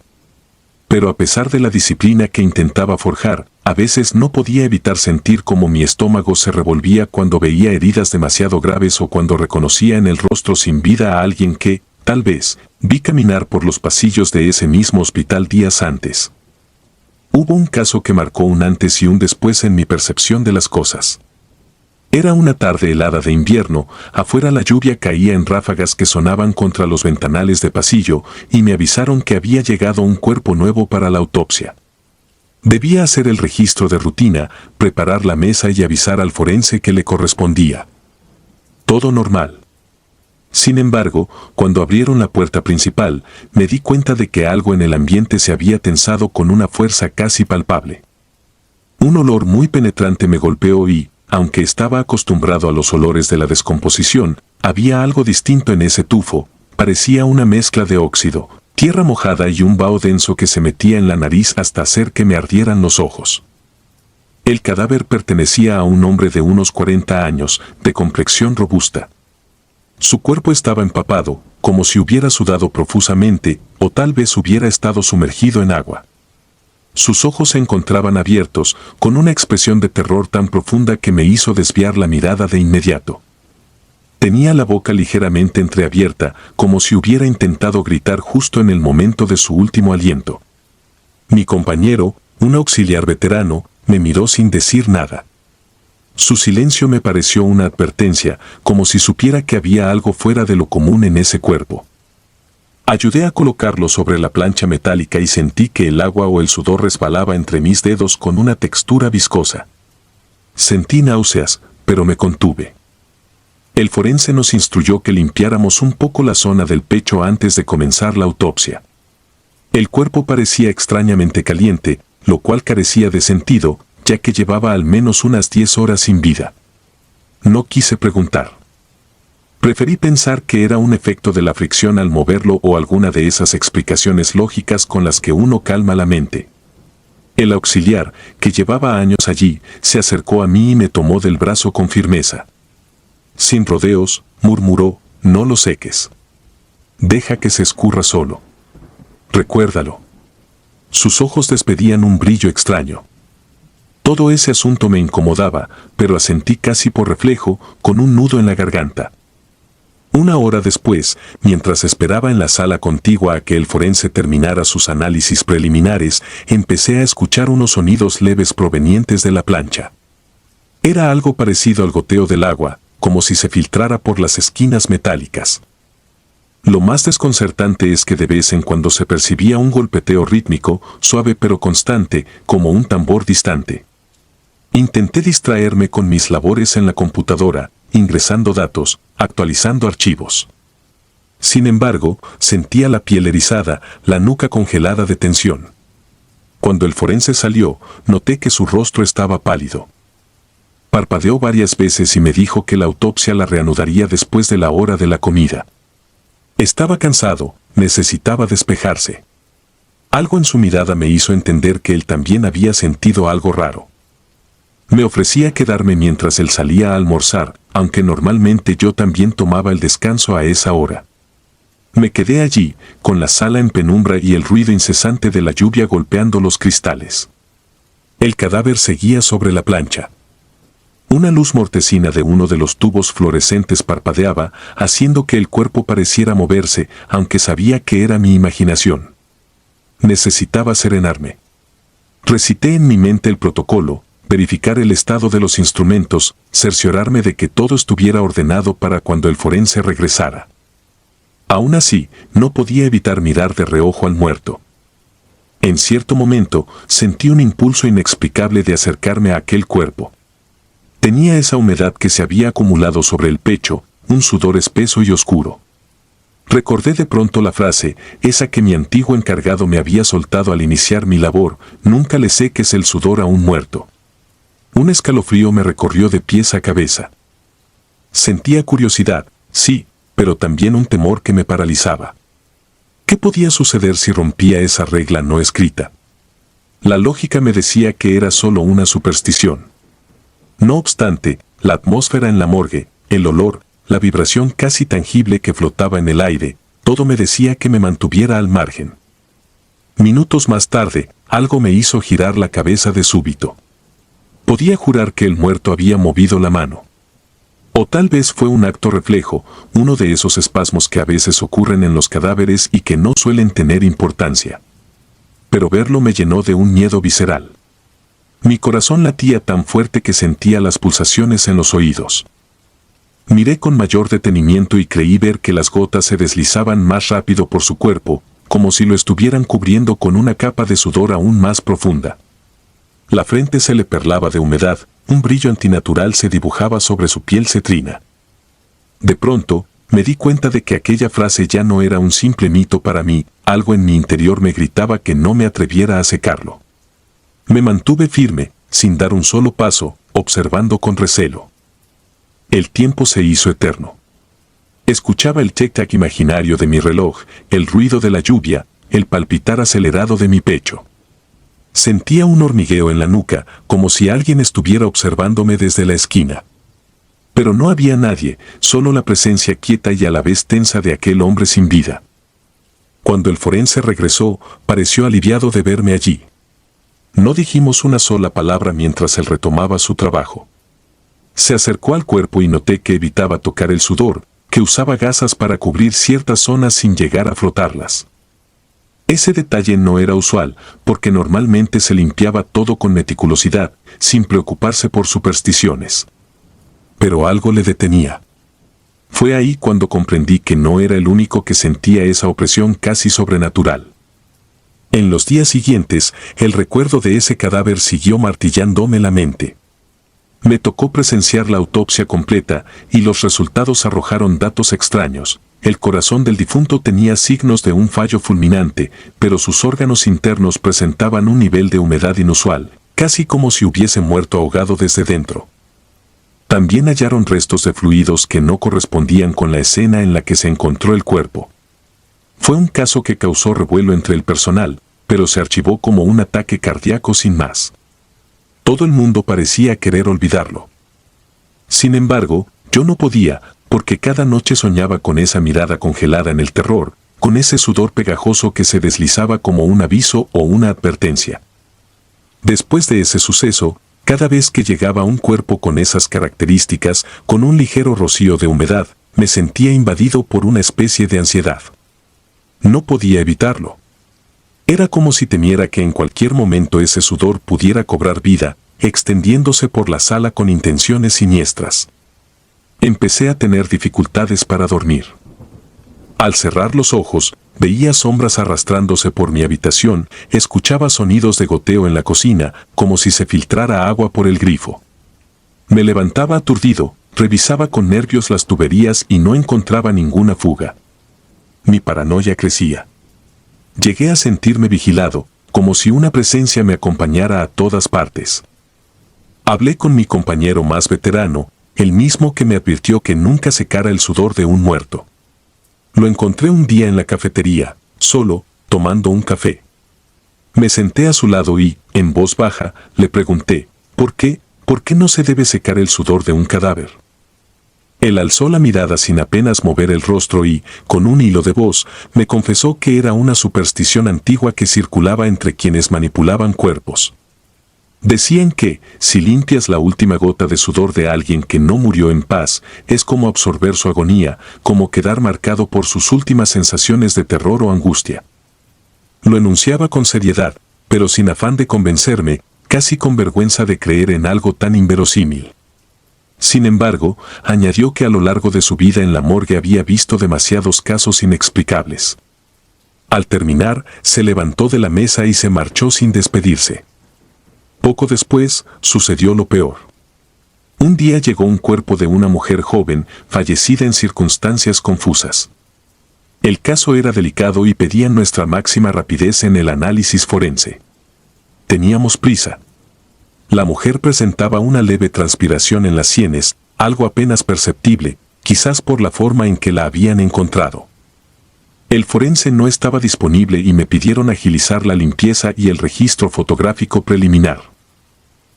Pero a pesar de la disciplina que intentaba forjar, a veces no podía evitar sentir cómo mi estómago se revolvía cuando veía heridas demasiado graves o cuando reconocía en el rostro sin vida a alguien que, tal vez, vi caminar por los pasillos de ese mismo hospital días antes. Hubo un caso que marcó un antes y un después en mi percepción de las cosas. Era una tarde helada de invierno, afuera la lluvia caía en ráfagas que sonaban contra los ventanales de pasillo y me avisaron que había llegado un cuerpo nuevo para la autopsia. Debía hacer el registro de rutina, preparar la mesa y avisar al forense que le correspondía. Todo normal. Sin embargo, cuando abrieron la puerta principal, me di cuenta de que algo en el ambiente se había tensado con una fuerza casi palpable. Un olor muy penetrante me golpeó y, aunque estaba acostumbrado a los olores de la descomposición, había algo distinto en ese tufo. Parecía una mezcla de óxido, tierra mojada y un vaho denso que se metía en la nariz hasta hacer que me ardieran los ojos. El cadáver pertenecía a un hombre de unos 40 años, de complexión robusta. Su cuerpo estaba empapado, como si hubiera sudado profusamente, o tal vez hubiera estado sumergido en agua. Sus ojos se encontraban abiertos, con una expresión de terror tan profunda que me hizo desviar la mirada de inmediato. Tenía la boca ligeramente entreabierta, como si hubiera intentado gritar justo en el momento de su último aliento. Mi compañero, un auxiliar veterano, me miró sin decir nada. Su silencio me pareció una advertencia, como si supiera que había algo fuera de lo común en ese cuerpo. Ayudé a colocarlo sobre la plancha metálica y sentí que el agua o el sudor resbalaba entre mis dedos con una textura viscosa. Sentí náuseas, pero me contuve. El forense nos instruyó que limpiáramos un poco la zona del pecho antes de comenzar la autopsia. El cuerpo parecía extrañamente caliente, lo cual carecía de sentido, ya que llevaba al menos unas 10 horas sin vida. No quise preguntar. Preferí pensar que era un efecto de la fricción al moverlo o alguna de esas explicaciones lógicas con las que uno calma la mente. El auxiliar, que llevaba años allí, se acercó a mí y me tomó del brazo con firmeza. Sin rodeos, murmuró, no lo seques. Deja que se escurra solo. Recuérdalo. Sus ojos despedían un brillo extraño. Todo ese asunto me incomodaba, pero asentí casi por reflejo, con un nudo en la garganta. Una hora después, mientras esperaba en la sala contigua a que el forense terminara sus análisis preliminares, empecé a escuchar unos sonidos leves provenientes de la plancha. Era algo parecido al goteo del agua, como si se filtrara por las esquinas metálicas. Lo más desconcertante es que de vez en cuando se percibía un golpeteo rítmico, suave pero constante, como un tambor distante. Intenté distraerme con mis labores en la computadora, ingresando datos, actualizando archivos. Sin embargo, sentía la piel erizada, la nuca congelada de tensión. Cuando el forense salió, noté que su rostro estaba pálido. Parpadeó varias veces y me dijo que la autopsia la reanudaría después de la hora de la comida. Estaba cansado, necesitaba despejarse. Algo en su mirada me hizo entender que él también había sentido algo raro. Me ofrecía quedarme mientras él salía a almorzar, aunque normalmente yo también tomaba el descanso a esa hora. Me quedé allí, con la sala en penumbra y el ruido incesante de la lluvia golpeando los cristales. El cadáver seguía sobre la plancha. Una luz mortecina de uno de los tubos fluorescentes parpadeaba, haciendo que el cuerpo pareciera moverse, aunque sabía que era mi imaginación. Necesitaba serenarme. Recité en mi mente el protocolo, verificar el estado de los instrumentos, cerciorarme de que todo estuviera ordenado para cuando el forense regresara. Aún así, no podía evitar mirar de reojo al muerto. En cierto momento, sentí un impulso inexplicable de acercarme a aquel cuerpo. Tenía esa humedad que se había acumulado sobre el pecho, un sudor espeso y oscuro. Recordé de pronto la frase, esa que mi antiguo encargado me había soltado al iniciar mi labor, nunca le seques el sudor a un muerto. Un escalofrío me recorrió de pies a cabeza. Sentía curiosidad, sí, pero también un temor que me paralizaba. ¿Qué podía suceder si rompía esa regla no escrita? La lógica me decía que era solo una superstición. No obstante, la atmósfera en la morgue, el olor, la vibración casi tangible que flotaba en el aire, todo me decía que me mantuviera al margen. Minutos más tarde, algo me hizo girar la cabeza de súbito. Podía jurar que el muerto había movido la mano. O tal vez fue un acto reflejo, uno de esos espasmos que a veces ocurren en los cadáveres y que no suelen tener importancia. Pero verlo me llenó de un miedo visceral. Mi corazón latía tan fuerte que sentía las pulsaciones en los oídos. Miré con mayor detenimiento y creí ver que las gotas se deslizaban más rápido por su cuerpo, como si lo estuvieran cubriendo con una capa de sudor aún más profunda. La frente se le perlaba de humedad, un brillo antinatural se dibujaba sobre su piel cetrina. De pronto, me di cuenta de que aquella frase ya no era un simple mito para mí, algo en mi interior me gritaba que no me atreviera a secarlo. Me mantuve firme, sin dar un solo paso, observando con recelo. El tiempo se hizo eterno. Escuchaba el tic-tac imaginario de mi reloj, el ruido de la lluvia, el palpitar acelerado de mi pecho. Sentía un hormigueo en la nuca, como si alguien estuviera observándome desde la esquina. Pero no había nadie, solo la presencia quieta y a la vez tensa de aquel hombre sin vida. Cuando el forense regresó, pareció aliviado de verme allí. No dijimos una sola palabra mientras él retomaba su trabajo. Se acercó al cuerpo y noté que evitaba tocar el sudor, que usaba gasas para cubrir ciertas zonas sin llegar a frotarlas. Ese detalle no era usual, porque normalmente se limpiaba todo con meticulosidad, sin preocuparse por supersticiones. Pero algo le detenía. Fue ahí cuando comprendí que no era el único que sentía esa opresión casi sobrenatural. En los días siguientes, el recuerdo de ese cadáver siguió martillándome la mente. Me tocó presenciar la autopsia completa y los resultados arrojaron datos extraños, El corazón del difunto tenía signos de un fallo fulminante, pero sus órganos internos presentaban un nivel de humedad inusual, casi como si hubiese muerto ahogado desde dentro. También hallaron restos de fluidos que no correspondían con la escena en la que se encontró el cuerpo. Fue un caso que causó revuelo entre el personal, pero se archivó como un ataque cardíaco sin más. Todo el mundo parecía querer olvidarlo. Sin embargo, yo no podía, porque cada noche soñaba con esa mirada congelada en el terror, con ese sudor pegajoso que se deslizaba como un aviso o una advertencia. Después de ese suceso, cada vez que llegaba un cuerpo con esas características, con un ligero rocío de humedad, me sentía invadido por una especie de ansiedad. No podía evitarlo. Era como si temiera que en cualquier momento ese sudor pudiera cobrar vida, extendiéndose por la sala con intenciones siniestras. Empecé a tener dificultades para dormir. Al cerrar los ojos, veía sombras arrastrándose por mi habitación, escuchaba sonidos de goteo en la cocina, como si se filtrara agua por el grifo. Me levantaba aturdido, revisaba con nervios las tuberías y no encontraba ninguna fuga. Mi paranoia crecía. Llegué a sentirme vigilado, como si una presencia me acompañara a todas partes. Hablé con mi compañero más veterano, el mismo que me advirtió que nunca secara el sudor de un muerto. Lo encontré un día en la cafetería, solo, tomando un café. Me senté a su lado y, en voz baja, le pregunté, ¿por qué no se debe secar el sudor de un cadáver? Él alzó la mirada sin apenas mover el rostro y, con un hilo de voz, me confesó que era una superstición antigua que circulaba entre quienes manipulaban cuerpos. Decían que, si limpias la última gota de sudor de alguien que no murió en paz, es como absorber su agonía, como quedar marcado por sus últimas sensaciones de terror o angustia. Lo enunciaba con seriedad, pero sin afán de convencerme, casi con vergüenza de creer en algo tan inverosímil. Sin embargo, añadió que a lo largo de su vida en la morgue había visto demasiados casos inexplicables. Al terminar, se levantó de la mesa y se marchó sin despedirse. Poco después, sucedió lo peor. Un día llegó un cuerpo de una mujer joven, fallecida en circunstancias confusas. El caso era delicado y pedían nuestra máxima rapidez en el análisis forense. Teníamos prisa. La mujer presentaba una leve transpiración en las sienes, algo apenas perceptible, quizás por la forma en que la habían encontrado. El forense no estaba disponible y me pidieron agilizar la limpieza y el registro fotográfico preliminar.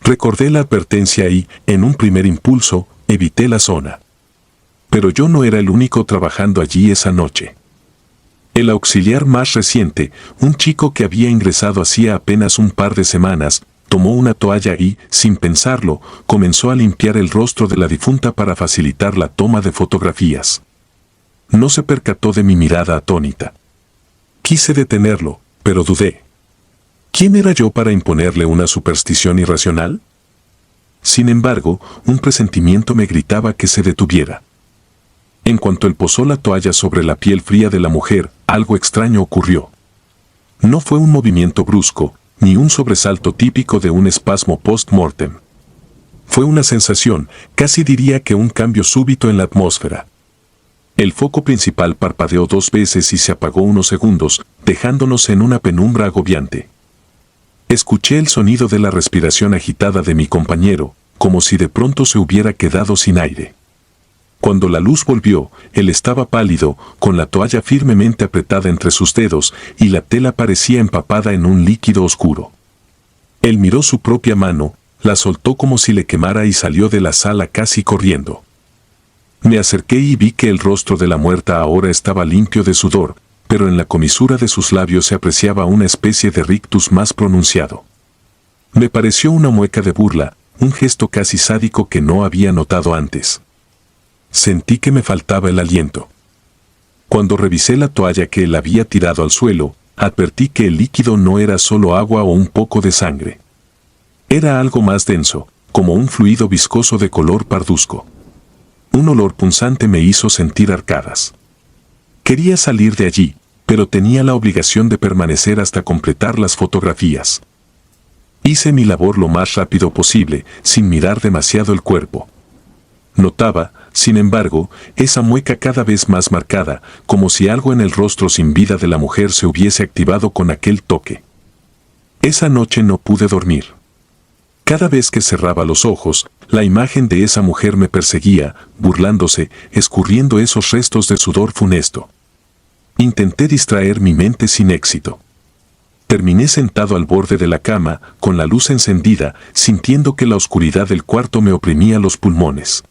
Recordé la advertencia y, en un primer impulso, evité la zona. Pero yo no era el único trabajando allí esa noche. El auxiliar más reciente, un chico que había ingresado hacía apenas un par de semanas, tomó una toalla y, sin pensarlo, comenzó a limpiar el rostro de la difunta para facilitar la toma de fotografías. No se percató de mi mirada atónita. Quise detenerlo, pero dudé. ¿Quién era yo para imponerle una superstición irracional? Sin embargo, un presentimiento me gritaba que se detuviera. En cuanto él posó la toalla sobre la piel fría de la mujer, algo extraño ocurrió. No fue un movimiento brusco, ni un sobresalto típico de un espasmo post-mortem. Fue una sensación, casi diría que un cambio súbito en la atmósfera. El foco principal parpadeó 2 veces y se apagó unos segundos, dejándonos en una penumbra agobiante. Escuché el sonido de la respiración agitada de mi compañero, como si de pronto se hubiera quedado sin aire. Cuando la luz volvió, él estaba pálido, con la toalla firmemente apretada entre sus dedos, y la tela parecía empapada en un líquido oscuro. Él miró su propia mano, la soltó como si le quemara y salió de la sala casi corriendo. Me acerqué y vi que el rostro de la muerta ahora estaba limpio de sudor, pero en la comisura de sus labios se apreciaba una especie de rictus más pronunciado. Me pareció una mueca de burla, un gesto casi sádico que no había notado antes. Sentí que me faltaba el aliento. Cuando revisé la toalla que él había tirado al suelo, advertí que el líquido no era solo agua o un poco de sangre. Era algo más denso, como un fluido viscoso de color parduzco. Un olor punzante me hizo sentir arcadas. Quería salir de allí, pero tenía la obligación de permanecer hasta completar las fotografías. Hice mi labor lo más rápido posible, sin mirar demasiado el cuerpo. Notaba, Sin embargo, esa mueca cada vez más marcada, como si algo en el rostro sin vida de la mujer se hubiese activado con aquel toque. Esa noche no pude dormir. Cada vez que cerraba los ojos, la imagen de esa mujer me perseguía, burlándose, escurriendo esos restos de sudor funesto. Intenté distraer mi mente sin éxito. Terminé sentado al borde de la cama, con la luz encendida, sintiendo que la oscuridad del cuarto me oprimía los pulmones.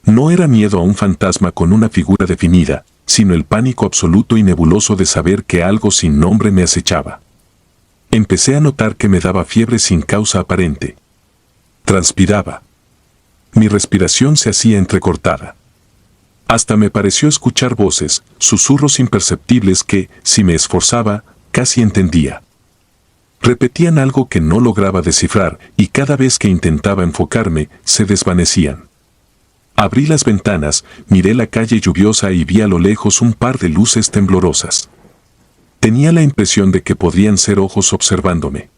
No era miedo a un fantasma con una figura definida, sino el pánico absoluto y nebuloso de saber que algo sin nombre me acechaba. Empecé a notar que me daba fiebre sin causa aparente. Transpiraba. Mi respiración se hacía entrecortada. Hasta me pareció escuchar voces, susurros imperceptibles que, si me esforzaba, casi entendía. Repetían algo que no lograba descifrar y cada vez que intentaba enfocarme, se desvanecían. Abrí las ventanas, miré la calle lluviosa y vi a lo lejos un par de luces temblorosas. Tenía la impresión de que podrían ser ojos observándome.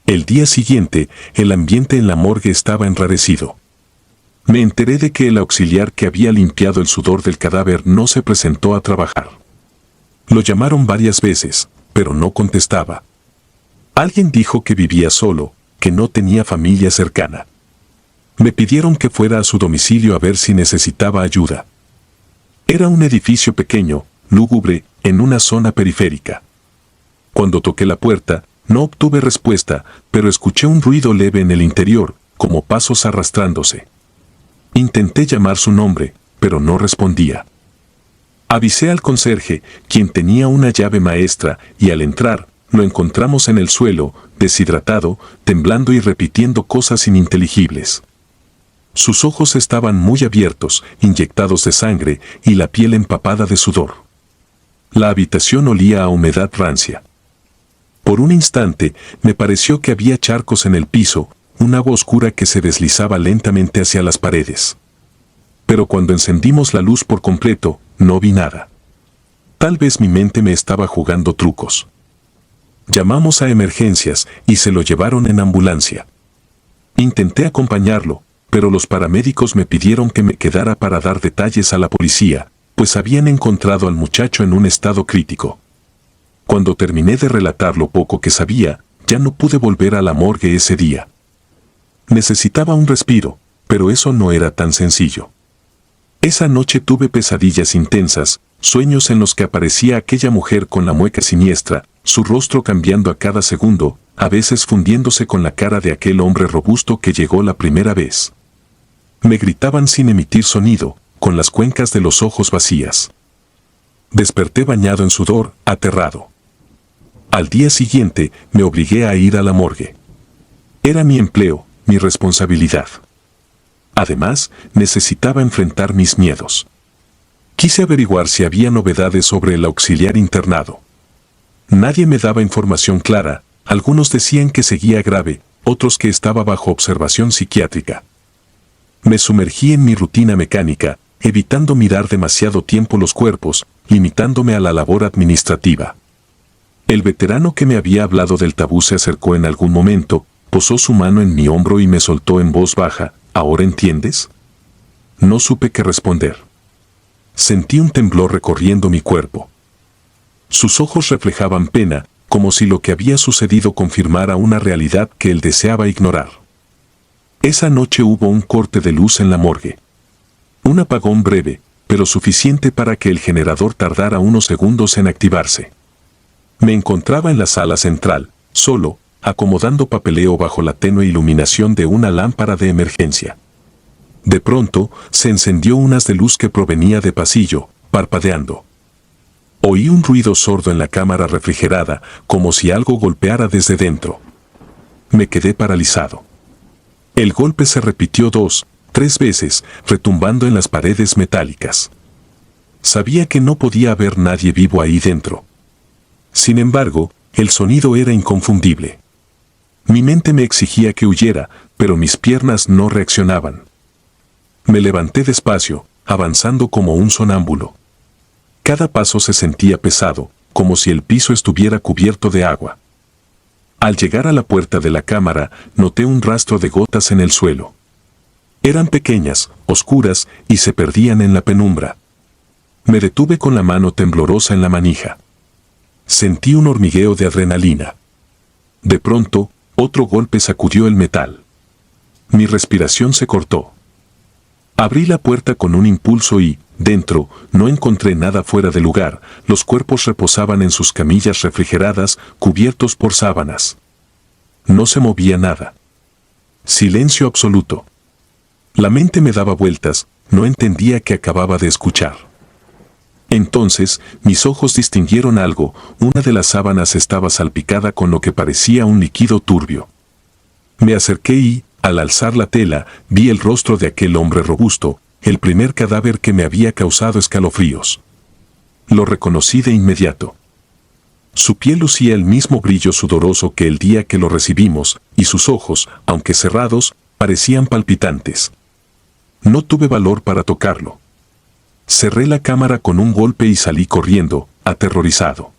El día siguiente, el ambiente en la morgue estaba enrarecido. Me enteré de que el auxiliar que había limpiado el sudor del cadáver no se presentó a trabajar. Lo llamaron varias veces, pero no contestaba. Alguien dijo que vivía solo, que no tenía familia cercana. Me pidieron que fuera a su domicilio a ver si necesitaba ayuda. Era un edificio pequeño, lúgubre, en una zona periférica. Cuando toqué la puerta, no obtuve respuesta, pero escuché un ruido leve en el interior, como pasos arrastrándose. Intenté llamar su nombre, pero no respondía. Avisé al conserje, quien tenía una llave maestra, y al entrar, lo encontramos en el suelo, deshidratado, temblando y repitiendo cosas ininteligibles. Sus ojos estaban muy abiertos, inyectados de sangre, y la piel empapada de sudor. La habitación olía a humedad rancia. Por un instante, me pareció que había charcos en el piso, un agua oscura que se deslizaba lentamente hacia las paredes. Pero cuando encendimos la luz por completo, no vi nada. Tal vez mi mente me estaba jugando trucos. Llamamos a emergencias y se lo llevaron en ambulancia. Intenté acompañarlo, pero los paramédicos me pidieron que me quedara para dar detalles a la policía, pues habían encontrado al muchacho en un estado crítico. Cuando terminé de relatar lo poco que sabía, ya no pude volver a la morgue ese día. Necesitaba un respiro, pero eso no era tan sencillo. Esa noche tuve pesadillas intensas, sueños en los que aparecía aquella mujer con la mueca siniestra, su rostro cambiando a cada segundo, a veces fundiéndose con la cara de aquel hombre robusto que llegó la primera vez. Me gritaban sin emitir sonido, con las cuencas de los ojos vacías. Desperté bañado en sudor, aterrado. Al día siguiente, me obligué a ir a la morgue. Era mi empleo, mi responsabilidad. Además, necesitaba enfrentar mis miedos. Quise averiguar si había novedades sobre el auxiliar internado. Nadie me daba información clara, algunos decían que seguía grave, otros que estaba bajo observación psiquiátrica. Me sumergí en mi rutina mecánica, evitando mirar demasiado tiempo los cuerpos, limitándome a la labor administrativa. El veterano que me había hablado del tabú se acercó en algún momento, posó su mano en mi hombro y me soltó en voz baja, ¿ahora entiendes? No supe qué responder. Sentí un temblor recorriendo mi cuerpo. Sus ojos reflejaban pena, como si lo que había sucedido confirmara una realidad que él deseaba ignorar. Esa noche hubo un corte de luz en la morgue. Un apagón breve, pero suficiente para que el generador tardara unos segundos en activarse. Me encontraba en la sala central, solo, acomodando papeleo bajo la tenue iluminación de una lámpara de emergencia. De pronto, se encendió un haz de luz que provenía de pasillo, parpadeando. Oí un ruido sordo en la cámara refrigerada, como si algo golpeara desde dentro. Me quedé paralizado. El golpe se repitió 2, 3 veces, retumbando en las paredes metálicas. Sabía que no podía haber nadie vivo ahí dentro. Sin embargo, el sonido era inconfundible. Mi mente me exigía que huyera, pero mis piernas no reaccionaban. Me levanté despacio, avanzando como un sonámbulo. Cada paso se sentía pesado, como si el piso estuviera cubierto de agua. Al llegar a la puerta de la cámara, noté un rastro de gotas en el suelo. Eran pequeñas, oscuras, y se perdían en la penumbra. Me detuve con la mano temblorosa en la manija. Sentí un hormigueo de adrenalina. De pronto, otro golpe sacudió el metal. Mi respiración se cortó. Abrí la puerta con un impulso y, dentro, no encontré nada fuera de lugar. Los cuerpos reposaban en sus camillas refrigeradas, cubiertos por sábanas. No se movía nada. Silencio absoluto. La mente me daba vueltas, no entendía qué acababa de escuchar. Entonces, mis ojos distinguieron algo. Una de las sábanas estaba salpicada con lo que parecía un líquido turbio. Me acerqué y, al alzar la tela, vi el rostro de aquel hombre robusto, el primer cadáver que me había causado escalofríos. Lo reconocí de inmediato. Su piel lucía el mismo brillo sudoroso que el día que lo recibimos, y sus ojos, aunque cerrados, parecían palpitantes. No tuve valor para tocarlo. Cerré la cámara con un golpe y salí corriendo, aterrorizado.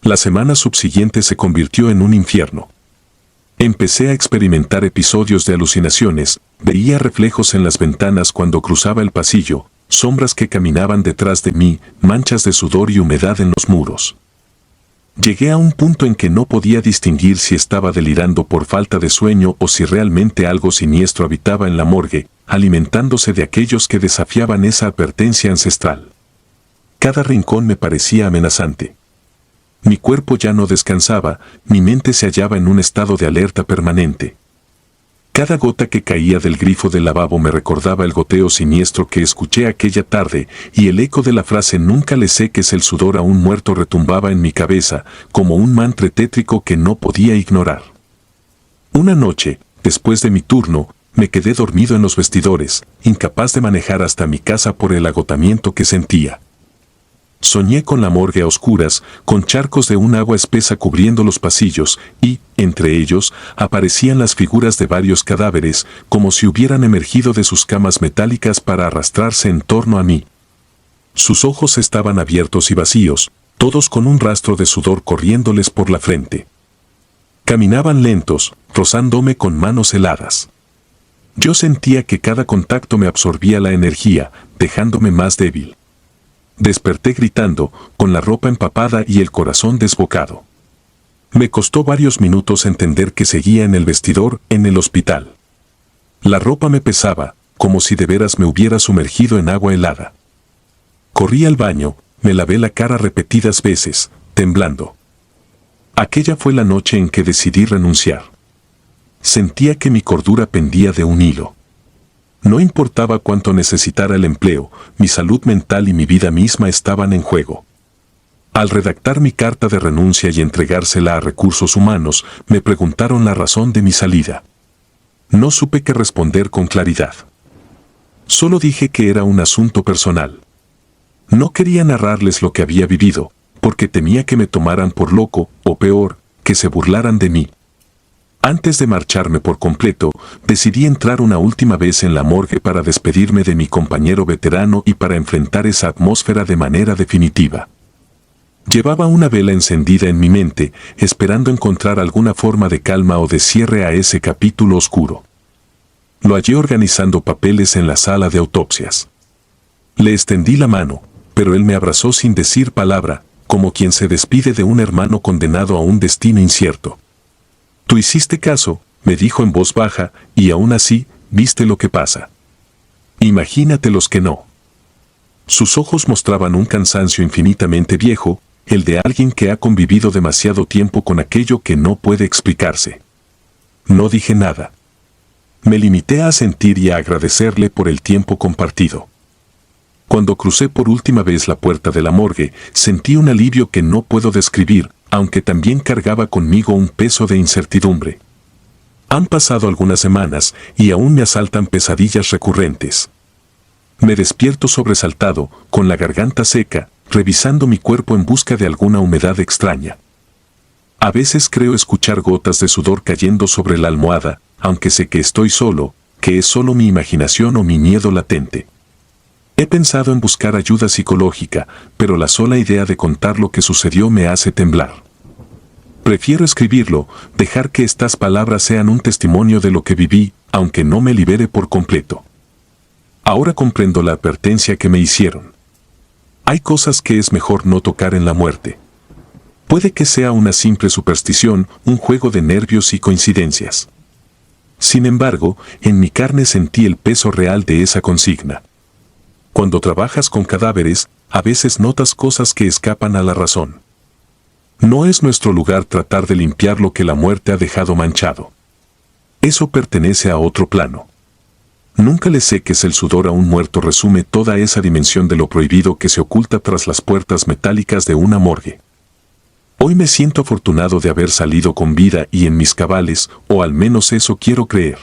La semana subsiguiente se convirtió en un infierno. Empecé a experimentar episodios de alucinaciones, veía reflejos en las ventanas cuando cruzaba el pasillo, sombras que caminaban detrás de mí, manchas de sudor y humedad en los muros. Llegué a un punto en que no podía distinguir si estaba delirando por falta de sueño o si realmente algo siniestro habitaba en la morgue, alimentándose de aquellos que desafiaban esa advertencia ancestral. Cada rincón me parecía amenazante. Mi cuerpo ya no descansaba, mi mente se hallaba en un estado de alerta permanente. Cada gota que caía del grifo del lavabo me recordaba el goteo siniestro que escuché aquella tarde, y el eco de la frase «nunca le seques el sudor a un muerto» retumbaba en mi cabeza como un mantra tétrico que no podía ignorar. Una noche, después de mi turno, me quedé dormido en los vestidores, incapaz de manejar hasta mi casa por el agotamiento que sentía. Soñé con la morgue a oscuras, con charcos de un agua espesa cubriendo los pasillos y, entre ellos, aparecían las figuras de varios cadáveres, como si hubieran emergido de sus camas metálicas para arrastrarse en torno a mí. Sus ojos estaban abiertos y vacíos, todos con un rastro de sudor corriéndoles por la frente. Caminaban lentos, rozándome con manos heladas. Yo sentía que cada contacto me absorbía la energía, dejándome más débil. Desperté gritando, con la ropa empapada y el corazón desbocado. Me costó varios minutos entender que seguía en el vestidor, en el hospital. La ropa me pesaba, como si de veras me hubiera sumergido en agua helada. Corrí al baño, me lavé la cara repetidas veces, temblando. Aquella fue la noche en que decidí renunciar. Sentía que mi cordura pendía de un hilo. No importaba cuánto necesitara el empleo, mi salud mental y mi vida misma estaban en juego. Al redactar mi carta de renuncia y entregársela a Recursos Humanos, me preguntaron la razón de mi salida. No supe qué responder con claridad. Solo dije que era un asunto personal. No quería narrarles lo que había vivido, porque temía que me tomaran por loco, o peor, que se burlaran de mí. Antes de marcharme por completo, decidí entrar una última vez en la morgue para despedirme de mi compañero veterano y para enfrentar esa atmósfera de manera definitiva. Llevaba una vela encendida en mi mente, esperando encontrar alguna forma de calma o de cierre a ese capítulo oscuro. Lo hallé organizando papeles en la sala de autopsias. Le extendí la mano, pero él me abrazó sin decir palabra, como quien se despide de un hermano condenado a un destino incierto. «Tú hiciste caso», me dijo en voz baja, «y aún así, viste lo que pasa. Imagínate los que no». Sus ojos mostraban un cansancio infinitamente viejo, el de alguien que ha convivido demasiado tiempo con aquello que no puede explicarse. No dije nada. Me limité a sentir y a agradecerle por el tiempo compartido. Cuando crucé por última vez la puerta de la morgue, sentí un alivio que no puedo describir, aunque también cargaba conmigo un peso de incertidumbre. Han pasado algunas semanas y aún me asaltan pesadillas recurrentes. Me despierto sobresaltado, con la garganta seca, revisando mi cuerpo en busca de alguna humedad extraña. A veces creo escuchar gotas de sudor cayendo sobre la almohada, aunque sé que estoy solo, que es solo mi imaginación o mi miedo latente. He pensado en buscar ayuda psicológica, pero la sola idea de contar lo que sucedió me hace temblar. Prefiero escribirlo, dejar que estas palabras sean un testimonio de lo que viví, aunque no me libere por completo. Ahora comprendo la advertencia que me hicieron. Hay cosas que es mejor no tocar en la muerte. Puede que sea una simple superstición, un juego de nervios y coincidencias. Sin embargo, en mi carne sentí el peso real de esa consigna. Cuando trabajas con cadáveres, a veces notas cosas que escapan a la razón. No es nuestro lugar tratar de limpiar lo que la muerte ha dejado manchado. Eso pertenece a otro plano. Nunca le seques el sudor a un muerto resume toda esa dimensión de lo prohibido que se oculta tras las puertas metálicas de una morgue. Hoy me siento afortunado de haber salido con vida y en mis cabales, o al menos eso quiero creer.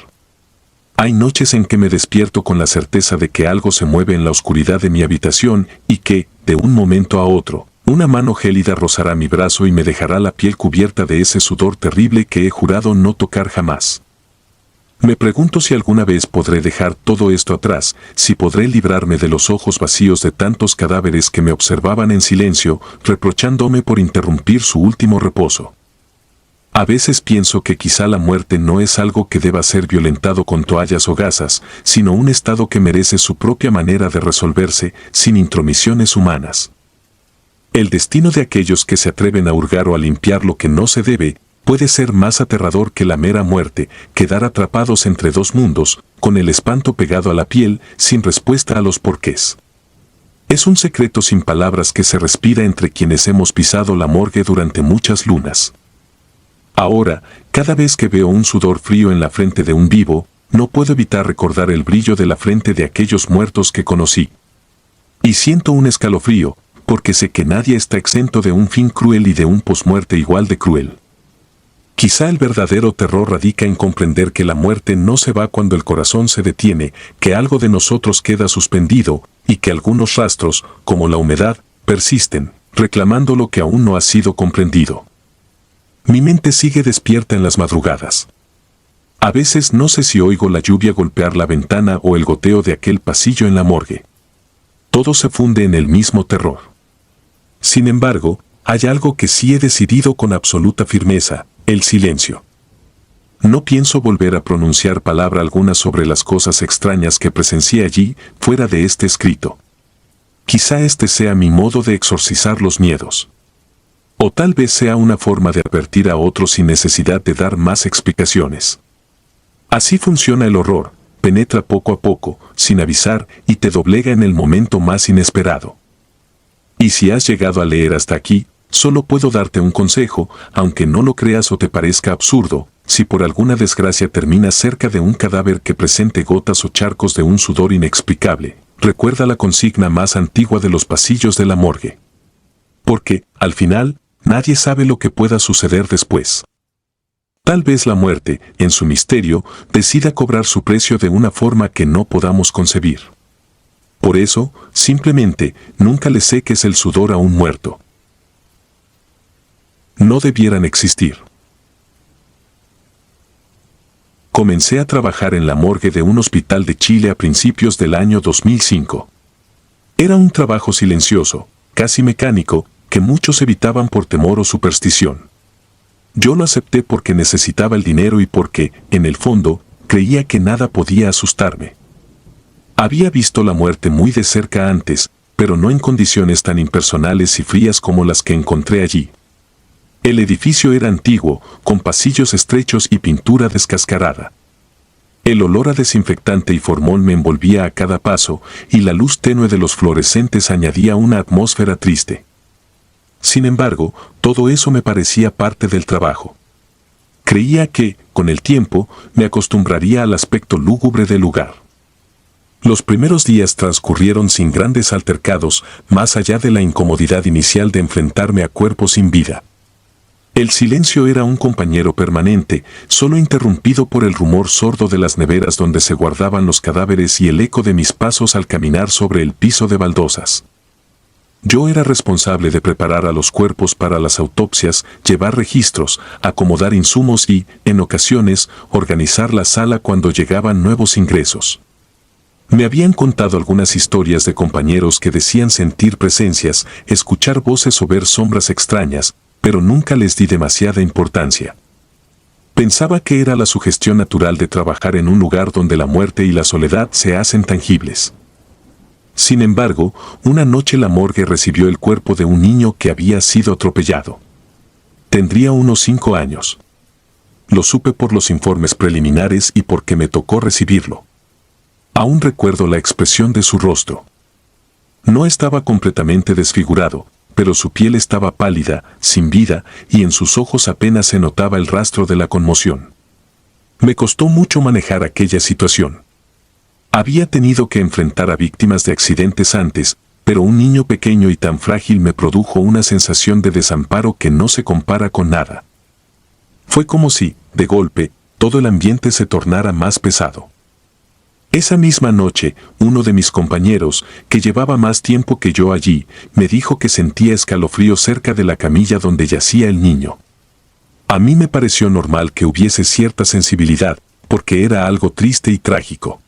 Hay noches en que me despierto con la certeza de que algo se mueve en la oscuridad de mi habitación y que, de un momento a otro, una mano gélida rozará mi brazo y me dejará la piel cubierta de ese sudor terrible que he jurado no tocar jamás. Me pregunto si alguna vez podré dejar todo esto atrás, si podré librarme de los ojos vacíos de tantos cadáveres que me observaban en silencio, reprochándome por interrumpir su último reposo. A veces pienso que quizá la muerte no es algo que deba ser violentado con toallas o gasas, sino un estado que merece su propia manera de resolverse, sin intromisiones humanas. El destino de aquellos que se atreven a hurgar o a limpiar lo que no se debe, puede ser más aterrador que la mera muerte, quedar atrapados entre dos mundos, con el espanto pegado a la piel, sin respuesta a los porqués. Es un secreto sin palabras que se respira entre quienes hemos pisado la morgue durante muchas lunas. Ahora, cada vez que veo un sudor frío en la frente de un vivo, no puedo evitar recordar el brillo de la frente de aquellos muertos que conocí. Y siento un escalofrío, porque sé que nadie está exento de un fin cruel y de un posmuerte igual de cruel. Quizá el verdadero terror radica en comprender que la muerte no se va cuando el corazón se detiene, que algo de nosotros queda suspendido, y que algunos rastros, como la humedad, persisten, reclamando lo que aún no ha sido comprendido. Mi mente sigue despierta en las madrugadas. A veces no sé si oigo la lluvia golpear la ventana o el goteo de aquel pasillo en la morgue. Todo se funde en el mismo terror. Sin embargo, hay algo que sí he decidido con absoluta firmeza: el silencio. No pienso volver a pronunciar palabra alguna sobre las cosas extrañas que presencié allí, fuera de este escrito. Quizá este sea mi modo de exorcizar los miedos. O tal vez sea una forma de advertir a otros sin necesidad de dar más explicaciones. Así funciona el horror, penetra poco a poco, sin avisar, y te doblega en el momento más inesperado. Y si has llegado a leer hasta aquí, solo puedo darte un consejo, aunque no lo creas o te parezca absurdo: si por alguna desgracia terminas cerca de un cadáver que presente gotas o charcos de un sudor inexplicable, recuerda la consigna más antigua de los pasillos de la morgue. Porque, al final, nadie sabe lo que pueda suceder después. Tal vez la muerte, en su misterio, decida cobrar su precio de una forma que no podamos concebir. Por eso, simplemente, nunca le seques el sudor a un muerto. No debieran existir. Comencé a trabajar en la morgue de un hospital de Chile a principios del año 2005. Era un trabajo silencioso, casi mecánico, que muchos evitaban por temor o superstición. Yo lo acepté porque necesitaba el dinero y porque, en el fondo, creía que nada podía asustarme. Había visto la muerte muy de cerca antes, pero no en condiciones tan impersonales y frías como las que encontré allí. El edificio era antiguo, con pasillos estrechos y pintura descascarada. El olor a desinfectante y formol me envolvía a cada paso, y la luz tenue de los fluorescentes añadía una atmósfera triste. Sin embargo, todo eso me parecía parte del trabajo. Creía que, con el tiempo, me acostumbraría al aspecto lúgubre del lugar. Los primeros días transcurrieron sin grandes altercados, más allá de la incomodidad inicial de enfrentarme a cuerpos sin vida. El silencio era un compañero permanente, solo interrumpido por el rumor sordo de las neveras donde se guardaban los cadáveres y el eco de mis pasos al caminar sobre el piso de baldosas. Yo era responsable de preparar a los cuerpos para las autopsias, llevar registros, acomodar insumos y, en ocasiones, organizar la sala cuando llegaban nuevos ingresos. Me habían contado algunas historias de compañeros que decían sentir presencias, escuchar voces o ver sombras extrañas, pero nunca les di demasiada importancia. Pensaba que era la sugestión natural de trabajar en un lugar donde la muerte y la soledad se hacen tangibles. Sin embargo, una noche la morgue recibió el cuerpo de un niño que había sido atropellado. Tendría unos 5 años. Lo supe por los informes preliminares y porque me tocó recibirlo. Aún recuerdo la expresión de su rostro. No estaba completamente desfigurado, pero su piel estaba pálida, sin vida, y en sus ojos apenas se notaba el rastro de la conmoción. Me costó mucho manejar aquella situación. Había tenido que enfrentar a víctimas de accidentes antes, pero un niño pequeño y tan frágil me produjo una sensación de desamparo que no se compara con nada. Fue como si, de golpe, todo el ambiente se tornara más pesado. Esa misma noche, uno de mis compañeros, que llevaba más tiempo que yo allí, me dijo que sentía escalofríos cerca de la camilla donde yacía el niño. A mí me pareció normal que hubiese cierta sensibilidad, porque era algo triste y trágico.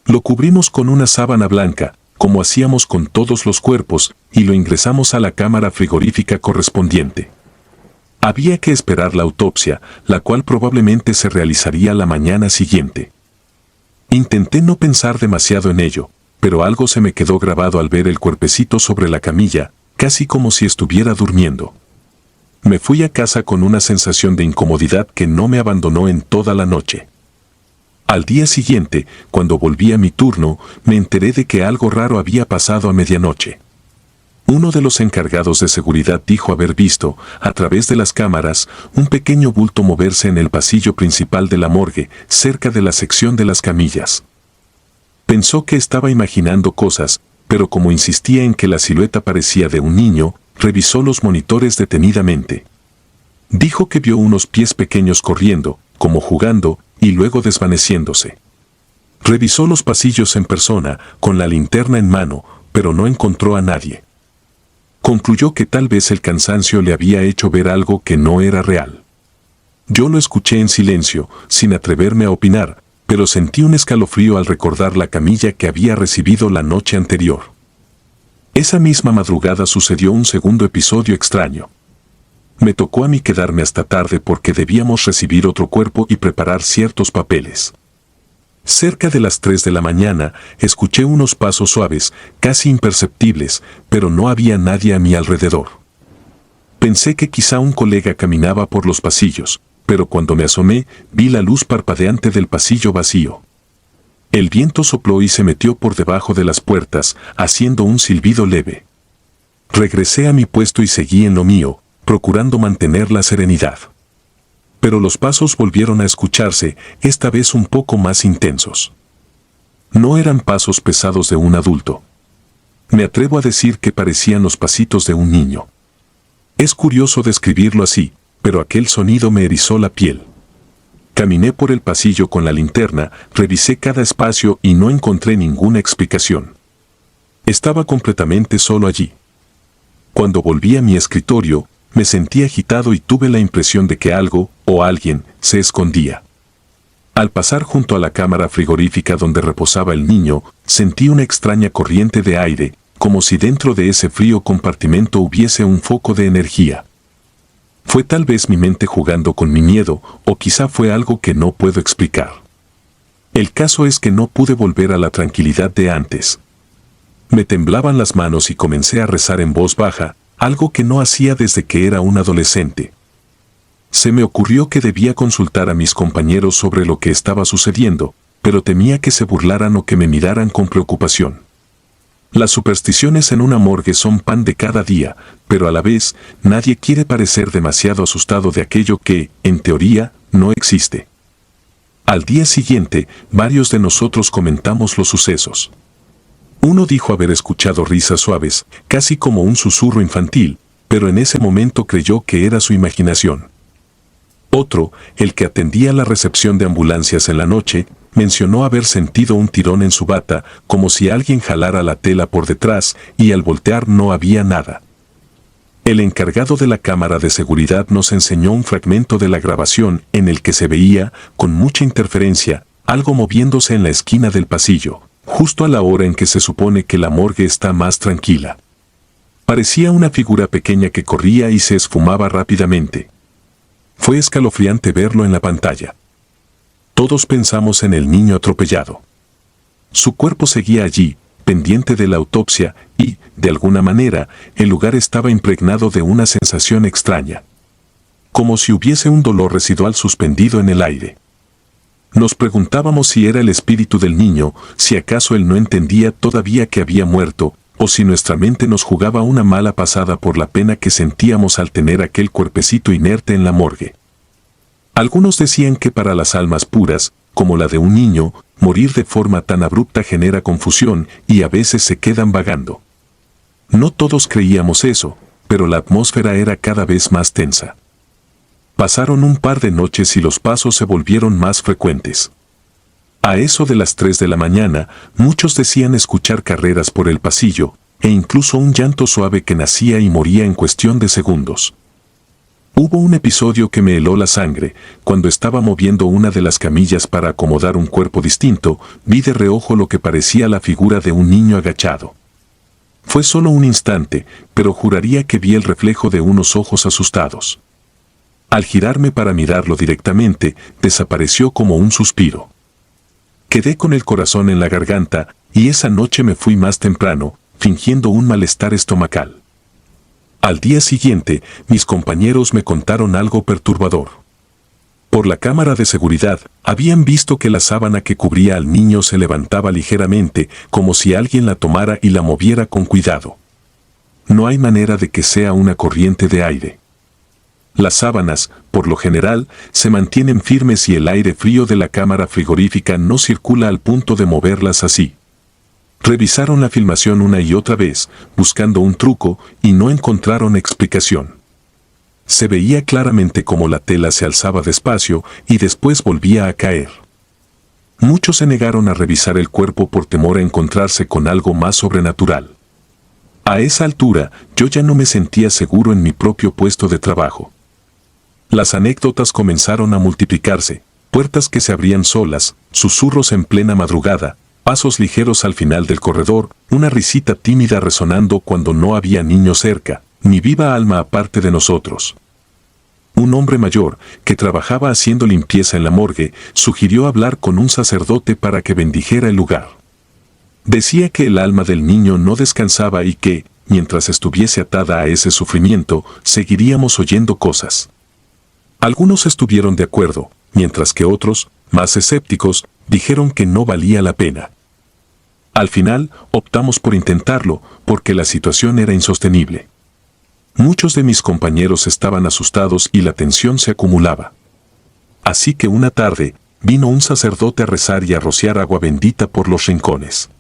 Lo cubrimos con una sábana blanca, como hacíamos con todos los cuerpos, y lo ingresamos a la cámara frigorífica correspondiente. Había que esperar la autopsia, la cual probablemente se realizaría la mañana siguiente. Intenté no pensar demasiado en ello, pero algo se me quedó grabado al ver el cuerpecito sobre la camilla, casi como si estuviera durmiendo. Me fui a casa con una sensación de incomodidad que no me abandonó en toda la noche. Al día siguiente, cuando volví a mi turno, me enteré de que algo raro había pasado a medianoche. Uno de los encargados de seguridad dijo haber visto, a través de las cámaras, un pequeño bulto moverse en el pasillo principal de la morgue, cerca de la sección de las camillas. Pensó que estaba imaginando cosas, pero como insistía en que la silueta parecía de un niño, revisó los monitores detenidamente. Dijo que vio unos pies pequeños corriendo, como jugando, y luego desvaneciéndose. Revisó los pasillos en persona, con la linterna en mano, pero no encontró a nadie. Concluyó que tal vez el cansancio le había hecho ver algo que no era real. Yo lo escuché en silencio, sin atreverme a opinar, pero sentí un escalofrío al recordar la camilla que había recibido la noche anterior. Esa misma madrugada sucedió un segundo episodio extraño. Me tocó a mí quedarme hasta tarde porque debíamos recibir otro cuerpo y preparar ciertos papeles. Cerca de las 3 de la mañana, escuché unos pasos suaves, casi imperceptibles, pero no había nadie a mi alrededor. Pensé que quizá un colega caminaba por los pasillos, pero cuando me asomé, vi la luz parpadeante del pasillo vacío. El viento sopló y se metió por debajo de las puertas, haciendo un silbido leve. Regresé a mi puesto y seguí en lo mío, procurando mantener la serenidad. Pero los pasos volvieron a escucharse, esta vez un poco más intensos. No eran pasos pesados de un adulto. Me atrevo a decir que parecían los pasitos de un niño. Es curioso describirlo así, pero aquel sonido me erizó la piel. Caminé por el pasillo con la linterna, revisé cada espacio y no encontré ninguna explicación. Estaba completamente solo allí. Cuando volví a mi escritorio, me sentí agitado y tuve la impresión de que algo, o alguien, se escondía. Al pasar junto a la cámara frigorífica donde reposaba el niño, sentí una extraña corriente de aire, como si dentro de ese frío compartimento hubiese un foco de energía. Fue tal vez mi mente jugando con mi miedo, o quizá fue algo que no puedo explicar. El caso es que no pude volver a la tranquilidad de antes. Me temblaban las manos y comencé a rezar en voz baja, algo que no hacía desde que era un adolescente. Se me ocurrió que debía consultar a mis compañeros sobre lo que estaba sucediendo, pero temía que se burlaran o que me miraran con preocupación. Las supersticiones en una morgue son pan de cada día, pero a la vez, nadie quiere parecer demasiado asustado de aquello que, en teoría, no existe. Al día siguiente, varios de nosotros comentamos los sucesos. Uno dijo haber escuchado risas suaves, casi como un susurro infantil, pero en ese momento creyó que era su imaginación. Otro, el que atendía la recepción de ambulancias en la noche, mencionó haber sentido un tirón en su bata, como si alguien jalara la tela por detrás, y al voltear no había nada. El encargado de la cámara de seguridad nos enseñó un fragmento de la grabación en el que se veía, con mucha interferencia, algo moviéndose en la esquina del pasillo, justo a la hora en que se supone que la morgue está más tranquila. Parecía una figura pequeña que corría y se esfumaba rápidamente. Fue escalofriante verlo en la pantalla. Todos pensamos en el niño atropellado. Su cuerpo seguía allí, pendiente de la autopsia, y, de alguna manera, el lugar estaba impregnado de una sensación extraña. Como si hubiese un dolor residual suspendido en el aire. Nos preguntábamos si era el espíritu del niño, si acaso él no entendía todavía que había muerto, o si nuestra mente nos jugaba una mala pasada por la pena que sentíamos al tener aquel cuerpecito inerte en la morgue. Algunos decían que para las almas puras, como la de un niño, morir de forma tan abrupta genera confusión y a veces se quedan vagando. No todos creíamos eso, pero la atmósfera era cada vez más tensa. Pasaron un par de noches y los pasos se volvieron más frecuentes. A eso de las 3 de la mañana, muchos decían escuchar carreras por el pasillo, e incluso un llanto suave que nacía y moría en cuestión de segundos. Hubo un episodio que me heló la sangre, cuando estaba moviendo una de las camillas para acomodar un cuerpo distinto, vi de reojo lo que parecía la figura de un niño agachado. Fue solo un instante, pero juraría que vi el reflejo de unos ojos asustados. Al girarme para mirarlo directamente, desapareció como un suspiro. Quedé con el corazón en la garganta, y esa noche me fui más temprano, fingiendo un malestar estomacal. Al día siguiente, mis compañeros me contaron algo perturbador. Por la cámara de seguridad, habían visto que la sábana que cubría al niño se levantaba ligeramente, como si alguien la tomara y la moviera con cuidado. No hay manera de que sea una corriente de aire. Las sábanas, por lo general, se mantienen firmes y el aire frío de la cámara frigorífica no circula al punto de moverlas así. Revisaron la filmación una y otra vez, buscando un truco, y no encontraron explicación. Se veía claramente cómo la tela se alzaba despacio y después volvía a caer. Muchos se negaron a revisar el cuerpo por temor a encontrarse con algo más sobrenatural. A esa altura, yo ya no me sentía seguro en mi propio puesto de trabajo. Las anécdotas comenzaron a multiplicarse, puertas que se abrían solas, susurros en plena madrugada, pasos ligeros al final del corredor, una risita tímida resonando cuando no había niño cerca, ni viva alma aparte de nosotros. Un hombre mayor, que trabajaba haciendo limpieza en la morgue, sugirió hablar con un sacerdote para que bendijera el lugar. Decía que el alma del niño no descansaba y que, mientras estuviese atada a ese sufrimiento, seguiríamos oyendo cosas. Algunos estuvieron de acuerdo, mientras que otros, más escépticos, dijeron que no valía la pena. Al final, optamos por intentarlo, porque la situación era insostenible. Muchos de mis compañeros estaban asustados y la tensión se acumulaba. Así que una tarde, vino un sacerdote a rezar y a rociar agua bendita por los rincones.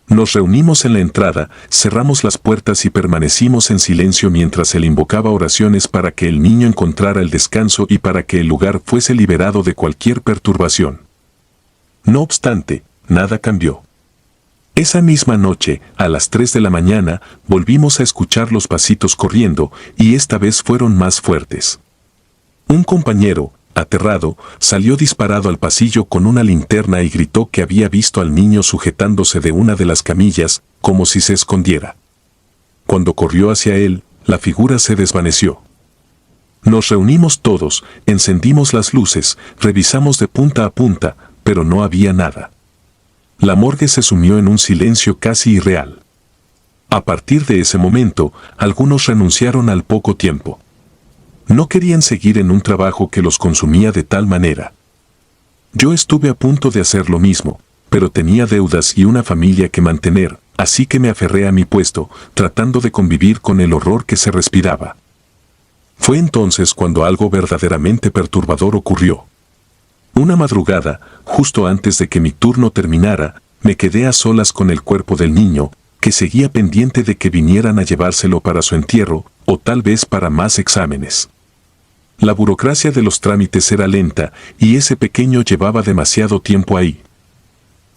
Nos reunimos en la entrada, cerramos las puertas y permanecimos en silencio mientras él invocaba oraciones para que el niño encontrara el descanso y para que el lugar fuese liberado de cualquier perturbación. No obstante, nada cambió. Esa misma noche, a las 3 de la mañana, volvimos a escuchar los pasitos corriendo, y esta vez fueron más fuertes. Un compañero, aterrado, salió disparado al pasillo con una linterna y gritó que había visto al niño sujetándose de una de las camillas, como si se escondiera. Cuando corrió hacia él, la figura se desvaneció. Nos reunimos todos, encendimos las luces, revisamos de punta a punta, pero no había nada. La morgue se sumió en un silencio casi irreal. A partir de ese momento, algunos renunciaron al poco tiempo. No querían seguir en un trabajo que los consumía de tal manera. Yo estuve a punto de hacer lo mismo, pero tenía deudas y una familia que mantener, así que me aferré a mi puesto, tratando de convivir con el horror que se respiraba. Fue entonces cuando algo verdaderamente perturbador ocurrió. Una madrugada, justo antes de que mi turno terminara, me quedé a solas con el cuerpo del niño, que seguía pendiente de que vinieran a llevárselo para su entierro, o tal vez para más exámenes. La burocracia de los trámites era lenta, y ese pequeño llevaba demasiado tiempo ahí.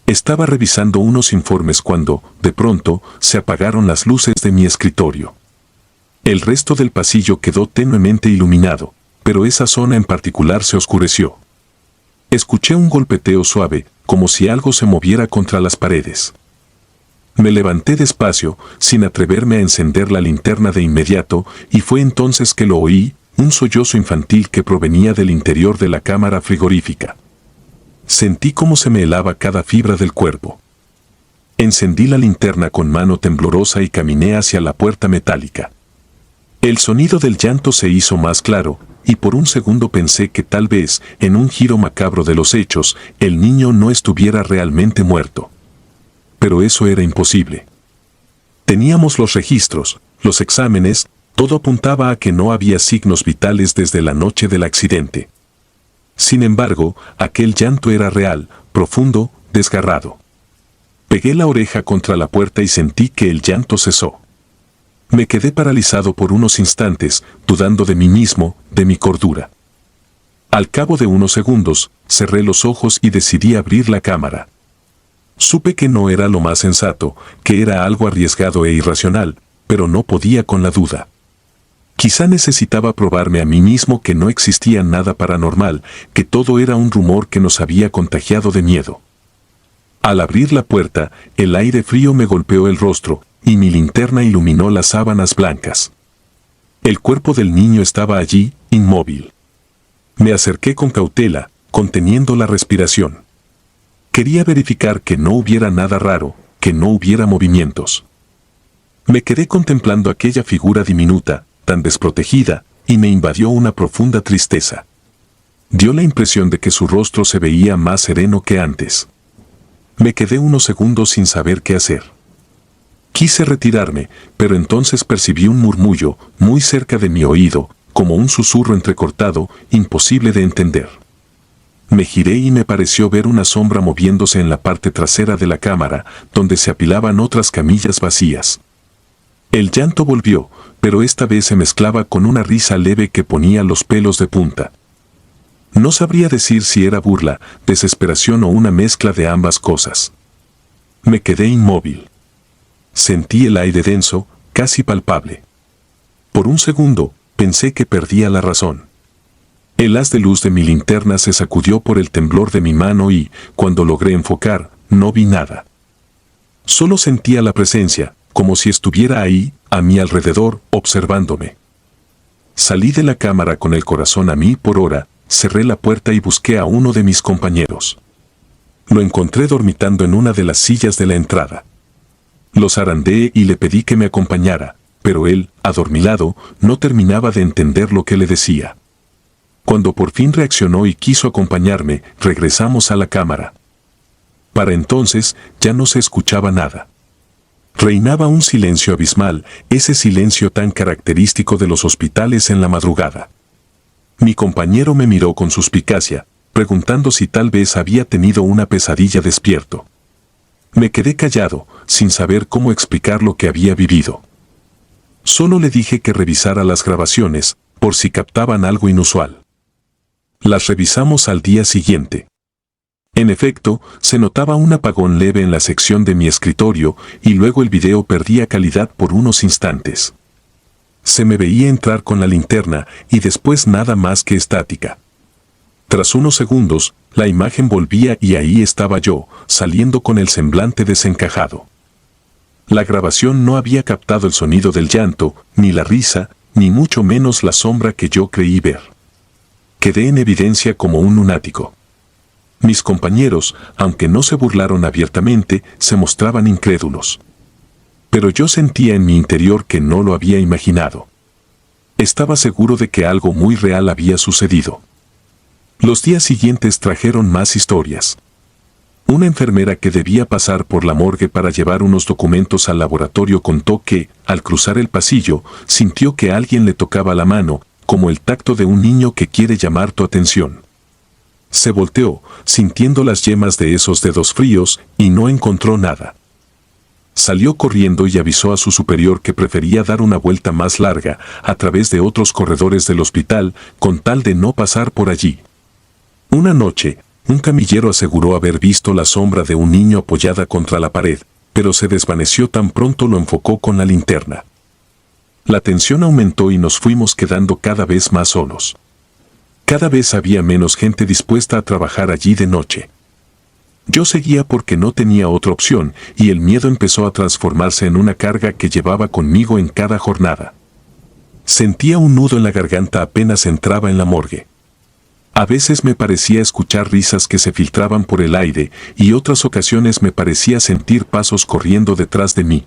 Estaba revisando unos informes cuando, de pronto, se apagaron las luces de mi escritorio. El resto del pasillo quedó tenuemente iluminado, pero esa zona en particular se oscureció. Escuché un golpeteo suave, como si algo se moviera contra las paredes. Me levanté despacio, sin atreverme a encender la linterna de inmediato, y fue entonces que lo oí, un sollozo infantil que provenía del interior de la cámara frigorífica. Sentí cómo se me helaba cada fibra del cuerpo. Encendí la linterna con mano temblorosa y caminé hacia la puerta metálica. El sonido del llanto se hizo más claro, y por un segundo pensé que tal vez, en un giro macabro de los hechos, el niño no estuviera realmente muerto. Pero eso era imposible. Teníamos los registros, los exámenes, todo apuntaba a que no había signos vitales desde la noche del accidente. Sin embargo, aquel llanto era real, profundo, desgarrado. Pegué la oreja contra la puerta y sentí que el llanto cesó. Me quedé paralizado por unos instantes, dudando de mí mismo, de mi cordura. Al cabo de unos segundos, cerré los ojos y decidí abrir la cámara. Supe que no era lo más sensato, que era algo arriesgado e irracional, pero no podía con la duda. Quizá necesitaba probarme a mí mismo que no existía nada paranormal, que todo era un rumor que nos había contagiado de miedo. Al abrir la puerta, el aire frío me golpeó el rostro, y mi linterna iluminó las sábanas blancas. El cuerpo del niño estaba allí, inmóvil. Me acerqué con cautela, conteniendo la respiración. Quería verificar que no hubiera nada raro, que no hubiera movimientos. Me quedé contemplando aquella figura diminuta, tan desprotegida, y me invadió una profunda tristeza. Dio la impresión de que su rostro se veía más sereno que antes. Me quedé unos segundos sin saber qué hacer. Quise retirarme, pero entonces percibí un murmullo, muy cerca de mi oído, como un susurro entrecortado, imposible de entender. Me giré y me pareció ver una sombra moviéndose en la parte trasera de la cámara, donde se apilaban otras camillas vacías. El llanto volvió, pero esta vez se mezclaba con una risa leve que ponía los pelos de punta. No sabría decir si era burla, desesperación o una mezcla de ambas cosas. Me quedé inmóvil. Sentí el aire denso, casi palpable. Por un segundo, pensé que perdía la razón. El haz de luz de mi linterna se sacudió por el temblor de mi mano y, cuando logré enfocar, no vi nada. Solo sentía la presencia, como si estuviera ahí, a mi alrededor, observándome. Salí de la cámara con el corazón a 1000 por hora, cerré la puerta y busqué a uno de mis compañeros. Lo encontré dormitando en una de las sillas de la entrada. Lo zarandeé y le pedí que me acompañara, pero él, adormilado, no terminaba de entender lo que le decía. Cuando por fin reaccionó y quiso acompañarme, regresamos a la cámara. Para entonces, ya no se escuchaba nada. Reinaba un silencio abismal, ese silencio tan característico de los hospitales en la madrugada. Mi compañero me miró con suspicacia, preguntando si tal vez había tenido una pesadilla despierto. Me quedé callado, sin saber cómo explicar lo que había vivido. Solo le dije que revisara las grabaciones, por si captaban algo inusual. Las revisamos al día siguiente. En efecto, se notaba un apagón leve en la sección de mi escritorio y luego el video perdía calidad por unos instantes. Se me veía entrar con la linterna y después nada más que estática. Tras unos segundos, la imagen volvía y ahí estaba yo, saliendo con el semblante desencajado. La grabación no había captado el sonido del llanto, ni la risa, ni mucho menos la sombra que yo creí ver. Quedé en evidencia como un lunático. Mis compañeros, aunque no se burlaron abiertamente, se mostraban incrédulos. Pero yo sentía en mi interior que no lo había imaginado. Estaba seguro de que algo muy real había sucedido. Los días siguientes trajeron más historias. Una enfermera que debía pasar por la morgue para llevar unos documentos al laboratorio contó que, al cruzar el pasillo, sintió que alguien le tocaba la mano, como el tacto de un niño que quiere llamar tu atención. Se volteó, sintiendo las yemas de esos dedos fríos, y no encontró nada. Salió corriendo y avisó a su superior que prefería dar una vuelta más larga, a través de otros corredores del hospital, con tal de no pasar por allí. Una noche, un camillero aseguró haber visto la sombra de un niño apoyada contra la pared, pero se desvaneció tan pronto lo enfocó con la linterna. La tensión aumentó y nos fuimos quedando cada vez más solos. Cada vez había menos gente dispuesta a trabajar allí de noche. Yo seguía porque no tenía otra opción y el miedo empezó a transformarse en una carga que llevaba conmigo en cada jornada. Sentía un nudo en la garganta apenas entraba en la morgue. A veces me parecía escuchar risas que se filtraban por el aire y otras ocasiones me parecía sentir pasos corriendo detrás de mí.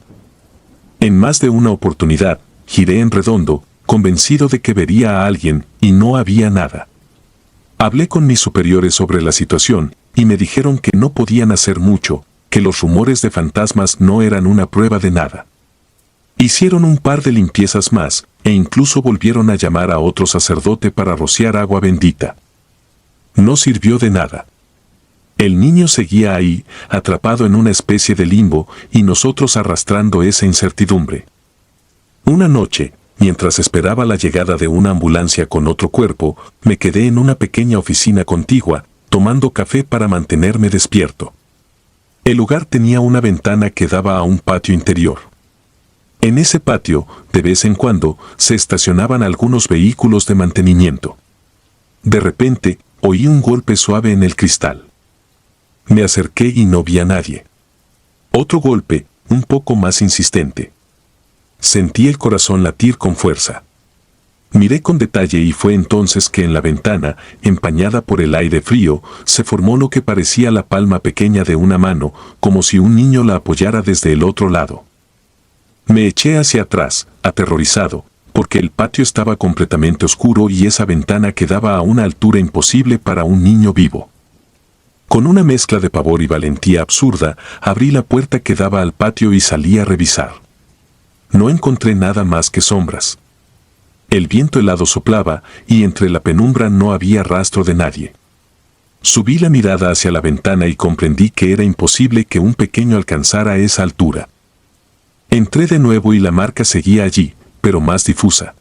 En más de una oportunidad, giré en redondo, convencido de que vería a alguien y no había nada. Hablé con mis superiores sobre la situación y me dijeron que no podían hacer mucho, que los rumores de fantasmas no eran una prueba de nada. Hicieron un par de limpiezas más e incluso volvieron a llamar a otro sacerdote para rociar agua bendita. No sirvió de nada. El niño seguía ahí, atrapado en una especie de limbo y nosotros arrastrando esa incertidumbre. Una noche, mientras esperaba la llegada de una ambulancia con otro cuerpo, me quedé en una pequeña oficina contigua, tomando café para mantenerme despierto. El lugar tenía una ventana que daba a un patio interior. En ese patio, de vez en cuando, se estacionaban algunos vehículos de mantenimiento. De repente, oí un golpe suave en el cristal. Me acerqué y no vi a nadie. Otro golpe, un poco más insistente. Sentí el corazón latir con fuerza. Miré con detalle y fue entonces que en la ventana, empañada por el aire frío, se formó lo que parecía la palma pequeña de una mano, como si un niño la apoyara desde el otro lado. Me eché hacia atrás, aterrorizado, porque el patio estaba completamente oscuro y esa ventana quedaba a una altura imposible para un niño vivo. Con una mezcla de pavor y valentía absurda, abrí la puerta que daba al patio y salí a revisar. No encontré nada más que sombras. El viento helado soplaba y entre la penumbra no había rastro de nadie. Subí la mirada hacia la ventana y comprendí que era imposible que un pequeño alcanzara esa altura. Entré de nuevo y la marca seguía allí, pero más difusa.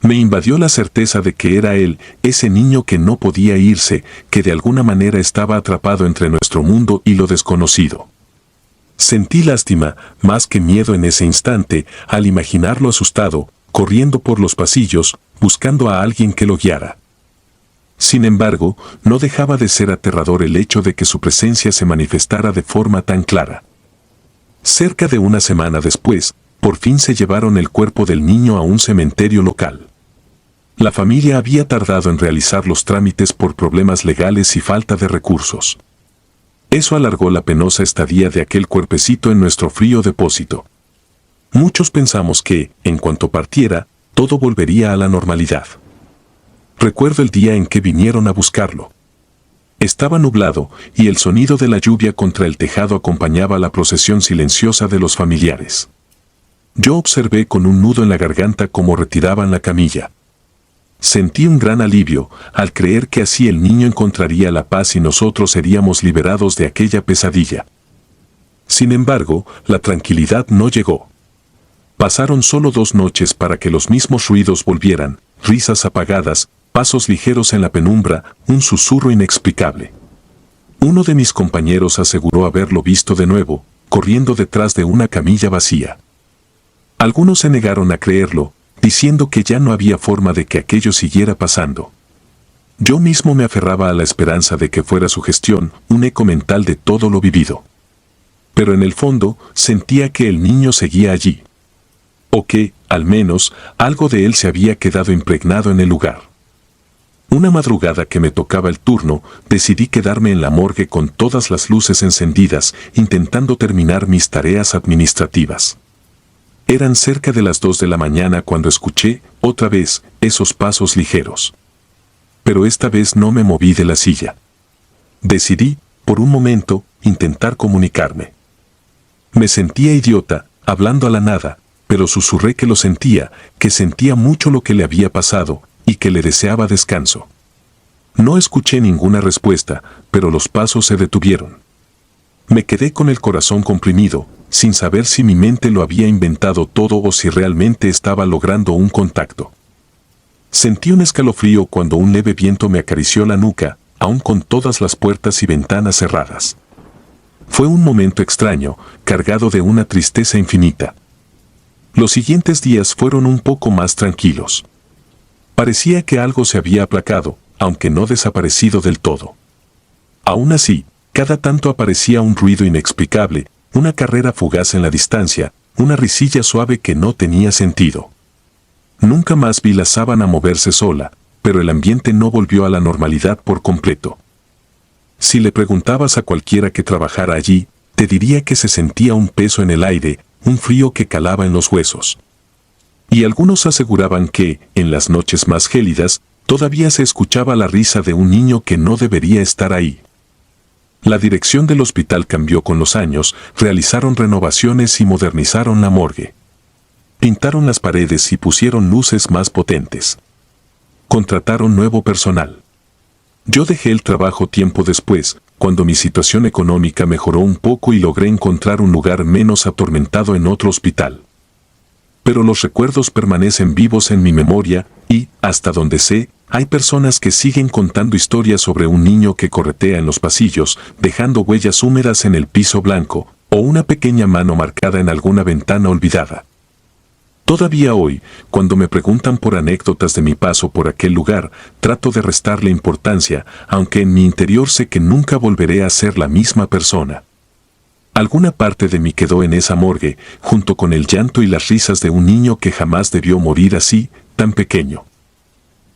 Me invadió la certeza de que era él, ese niño que no podía irse, que de alguna manera estaba atrapado entre nuestro mundo y lo desconocido. Sentí lástima, más que miedo en ese instante, al imaginarlo asustado, corriendo por los pasillos, buscando a alguien que lo guiara. Sin embargo, no dejaba de ser aterrador el hecho de que su presencia se manifestara de forma tan clara. Cerca de una semana después, por fin se llevaron el cuerpo del niño a un cementerio local. La familia había tardado en realizar los trámites por problemas legales y falta de recursos. Eso alargó la penosa estadía de aquel cuerpecito en nuestro frío depósito. Muchos pensamos que, en cuanto partiera, todo volvería a la normalidad. Recuerdo el día en que vinieron a buscarlo. Estaba nublado y el sonido de la lluvia contra el tejado acompañaba la procesión silenciosa de los familiares. Yo observé con un nudo en la garganta cómo retiraban la camilla. Sentí un gran alivio al creer que así el niño encontraría la paz y nosotros seríamos liberados de aquella pesadilla. Sin embargo, la tranquilidad no llegó. Pasaron solo 2 noches para que los mismos ruidos volvieran, risas apagadas, pasos ligeros en la penumbra, un susurro inexplicable. Uno de mis compañeros aseguró haberlo visto de nuevo, corriendo detrás de una camilla vacía. Algunos se negaron a creerlo, diciendo que ya no había forma de que aquello siguiera pasando. Yo mismo me aferraba a la esperanza de que fuera sugestión, un eco mental de todo lo vivido. Pero en el fondo, sentía que el niño seguía allí. O que, al menos, algo de él se había quedado impregnado en el lugar. Una madrugada que me tocaba el turno, decidí quedarme en la morgue con todas las luces encendidas, intentando terminar mis tareas administrativas. Eran cerca de las 2 de la mañana cuando escuché, otra vez, esos pasos ligeros. Pero esta vez no me moví de la silla. Decidí, por un momento, intentar comunicarme. Me sentía idiota, hablando a la nada, pero susurré que lo sentía, que sentía mucho lo que le había pasado, y que le deseaba descanso. No escuché ninguna respuesta, pero los pasos se detuvieron. Me quedé con el corazón comprimido, sin saber si mi mente lo había inventado todo o si realmente estaba logrando un contacto. Sentí un escalofrío cuando un leve viento me acarició la nuca, aún con todas las puertas y ventanas cerradas. Fue un momento extraño, cargado de una tristeza infinita. Los siguientes días fueron un poco más tranquilos. Parecía que algo se había aplacado, aunque no desaparecido del todo. Aún así, Cada tanto aparecía un ruido inexplicable, una carrera fugaz en la distancia, una risilla suave que no tenía sentido. Nunca más vi la sábana moverse sola, pero el ambiente no volvió a la normalidad por completo. Si le preguntabas a cualquiera que trabajara allí, te diría que se sentía un peso en el aire, un frío que calaba en los huesos. Y algunos aseguraban que, en las noches más gélidas, todavía se escuchaba la risa de un niño que no debería estar ahí. La dirección del hospital cambió con los años, realizaron renovaciones y modernizaron la morgue. Pintaron las paredes y pusieron luces más potentes. Contrataron nuevo personal. Yo dejé el trabajo tiempo después, cuando mi situación económica mejoró un poco y logré encontrar un lugar menos atormentado en otro hospital. Pero los recuerdos permanecen vivos en mi memoria y, hasta donde sé, hay personas que siguen contando historias sobre un niño que corretea en los pasillos, dejando huellas húmedas en el piso blanco, o una pequeña mano marcada en alguna ventana olvidada. Todavía hoy, cuando me preguntan por anécdotas de mi paso por aquel lugar, trato de restarle importancia, aunque en mi interior sé que nunca volveré a ser la misma persona. Alguna parte de mí quedó en esa morgue, junto con el llanto y las risas de un niño que jamás debió morir así, tan pequeño.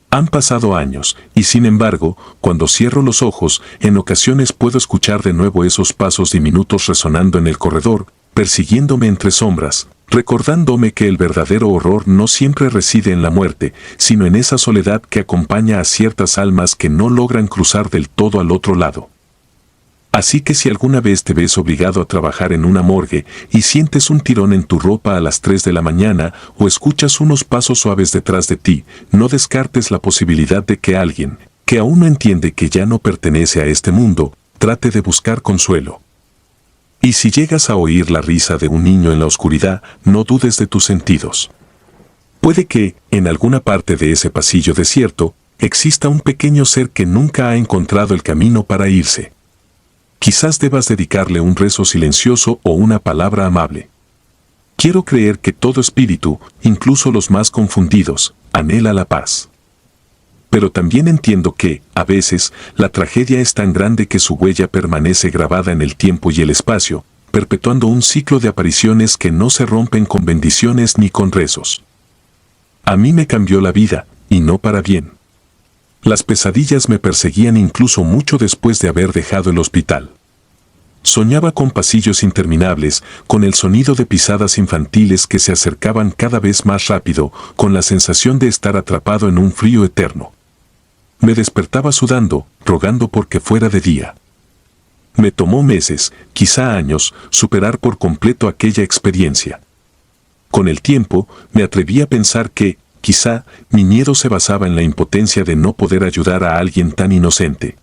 Han pasado años, y sin embargo, cuando cierro los ojos, en ocasiones puedo escuchar de nuevo esos pasos diminutos resonando en el corredor, persiguiéndome entre sombras, recordándome que el verdadero horror no siempre reside en la muerte, sino en esa soledad que acompaña a ciertas almas que no logran cruzar del todo al otro lado. Así que si alguna vez te ves obligado a trabajar en una morgue y sientes un tirón en tu ropa a las 3 de la mañana o escuchas unos pasos suaves detrás de ti, no descartes la posibilidad de que alguien, que aún no entiende que ya no pertenece a este mundo, trate de buscar consuelo. Y si llegas a oír la risa de un niño en la oscuridad, no dudes de tus sentidos. Puede que, en alguna parte de ese pasillo desierto, exista un pequeño ser que nunca ha encontrado el camino para irse. Quizás debas dedicarle un rezo silencioso o una palabra amable. Quiero creer que todo espíritu, incluso los más confundidos, anhela la paz. Pero también entiendo que, a veces, la tragedia es tan grande que su huella permanece grabada en el tiempo y el espacio, perpetuando un ciclo de apariciones que no se rompen con bendiciones ni con rezos. A mí me cambió la vida, y no para bien. Las pesadillas me perseguían incluso mucho después de haber dejado el hospital. Soñaba con pasillos interminables, con el sonido de pisadas infantiles que se acercaban cada vez más rápido, con la sensación de estar atrapado en un frío eterno. Me despertaba sudando, rogando porque fuera de día. Me tomó meses, quizá años, superar por completo aquella experiencia. Con el tiempo, me atreví a pensar que, quizá, mi miedo se basaba en la impotencia de no poder ayudar a alguien tan inocente.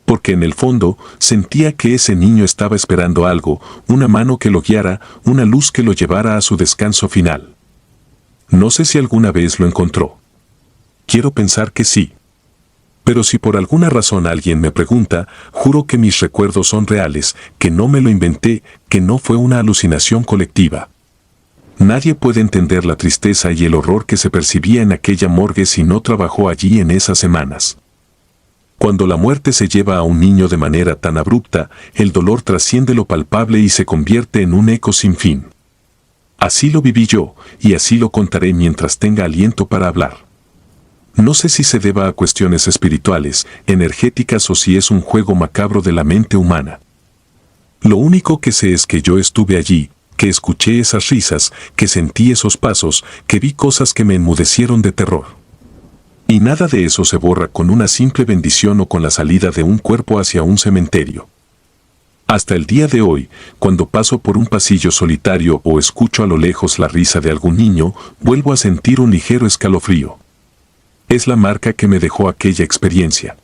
Porque en el fondo, sentía que ese niño estaba esperando algo, una mano que lo guiara, una luz que lo llevara a su descanso final. No sé si alguna vez lo encontró. Quiero pensar que sí. Pero si por alguna razón alguien me pregunta, juro que mis recuerdos son reales, que no me lo inventé, que no fue una alucinación colectiva. Nadie puede entender la tristeza y el horror que se percibía en aquella morgue si no trabajó allí en esas semanas. Cuando la muerte se lleva a un niño de manera tan abrupta, el dolor trasciende lo palpable y se convierte en un eco sin fin. Así lo viví yo, y así lo contaré mientras tenga aliento para hablar. No sé si se deba a cuestiones espirituales, energéticas o si es un juego macabro de la mente humana. Lo único que sé es que yo estuve allí, que escuché esas risas, que sentí esos pasos, que vi cosas que me enmudecieron de terror. Y nada de eso se borra con una simple bendición o con la salida de un cuerpo hacia un cementerio. Hasta el día de hoy, cuando paso por un pasillo solitario o escucho a lo lejos la risa de algún niño, vuelvo a sentir un ligero escalofrío. Es la marca que me dejó aquella experiencia.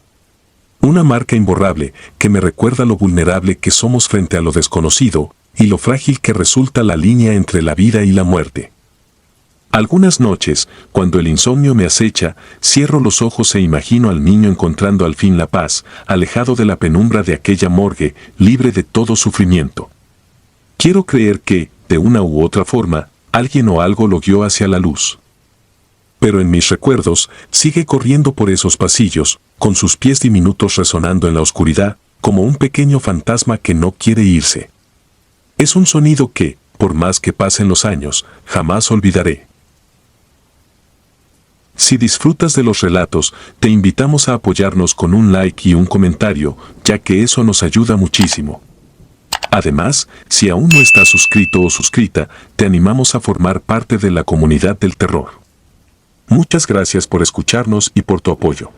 Una marca imborrable que me recuerda lo vulnerable que somos frente a lo desconocido, y lo frágil que resulta la línea entre la vida y la muerte. Algunas noches, cuando el insomnio me acecha, cierro los ojos e imagino al niño encontrando al fin la paz, alejado de la penumbra de aquella morgue, libre de todo sufrimiento. Quiero creer que, de una u otra forma, alguien o algo lo guió hacia la luz. Pero en mis recuerdos, sigue corriendo por esos pasillos, con sus pies diminutos resonando en la oscuridad, como un pequeño fantasma que no quiere irse. Es un sonido que, por más que pasen los años, jamás olvidaré. Si disfrutas de los relatos, te invitamos a apoyarnos con un like y un comentario, ya que eso nos ayuda muchísimo. Además, si aún no estás suscrito o suscrita, te animamos a formar parte de la comunidad del terror. Muchas gracias por escucharnos y por tu apoyo.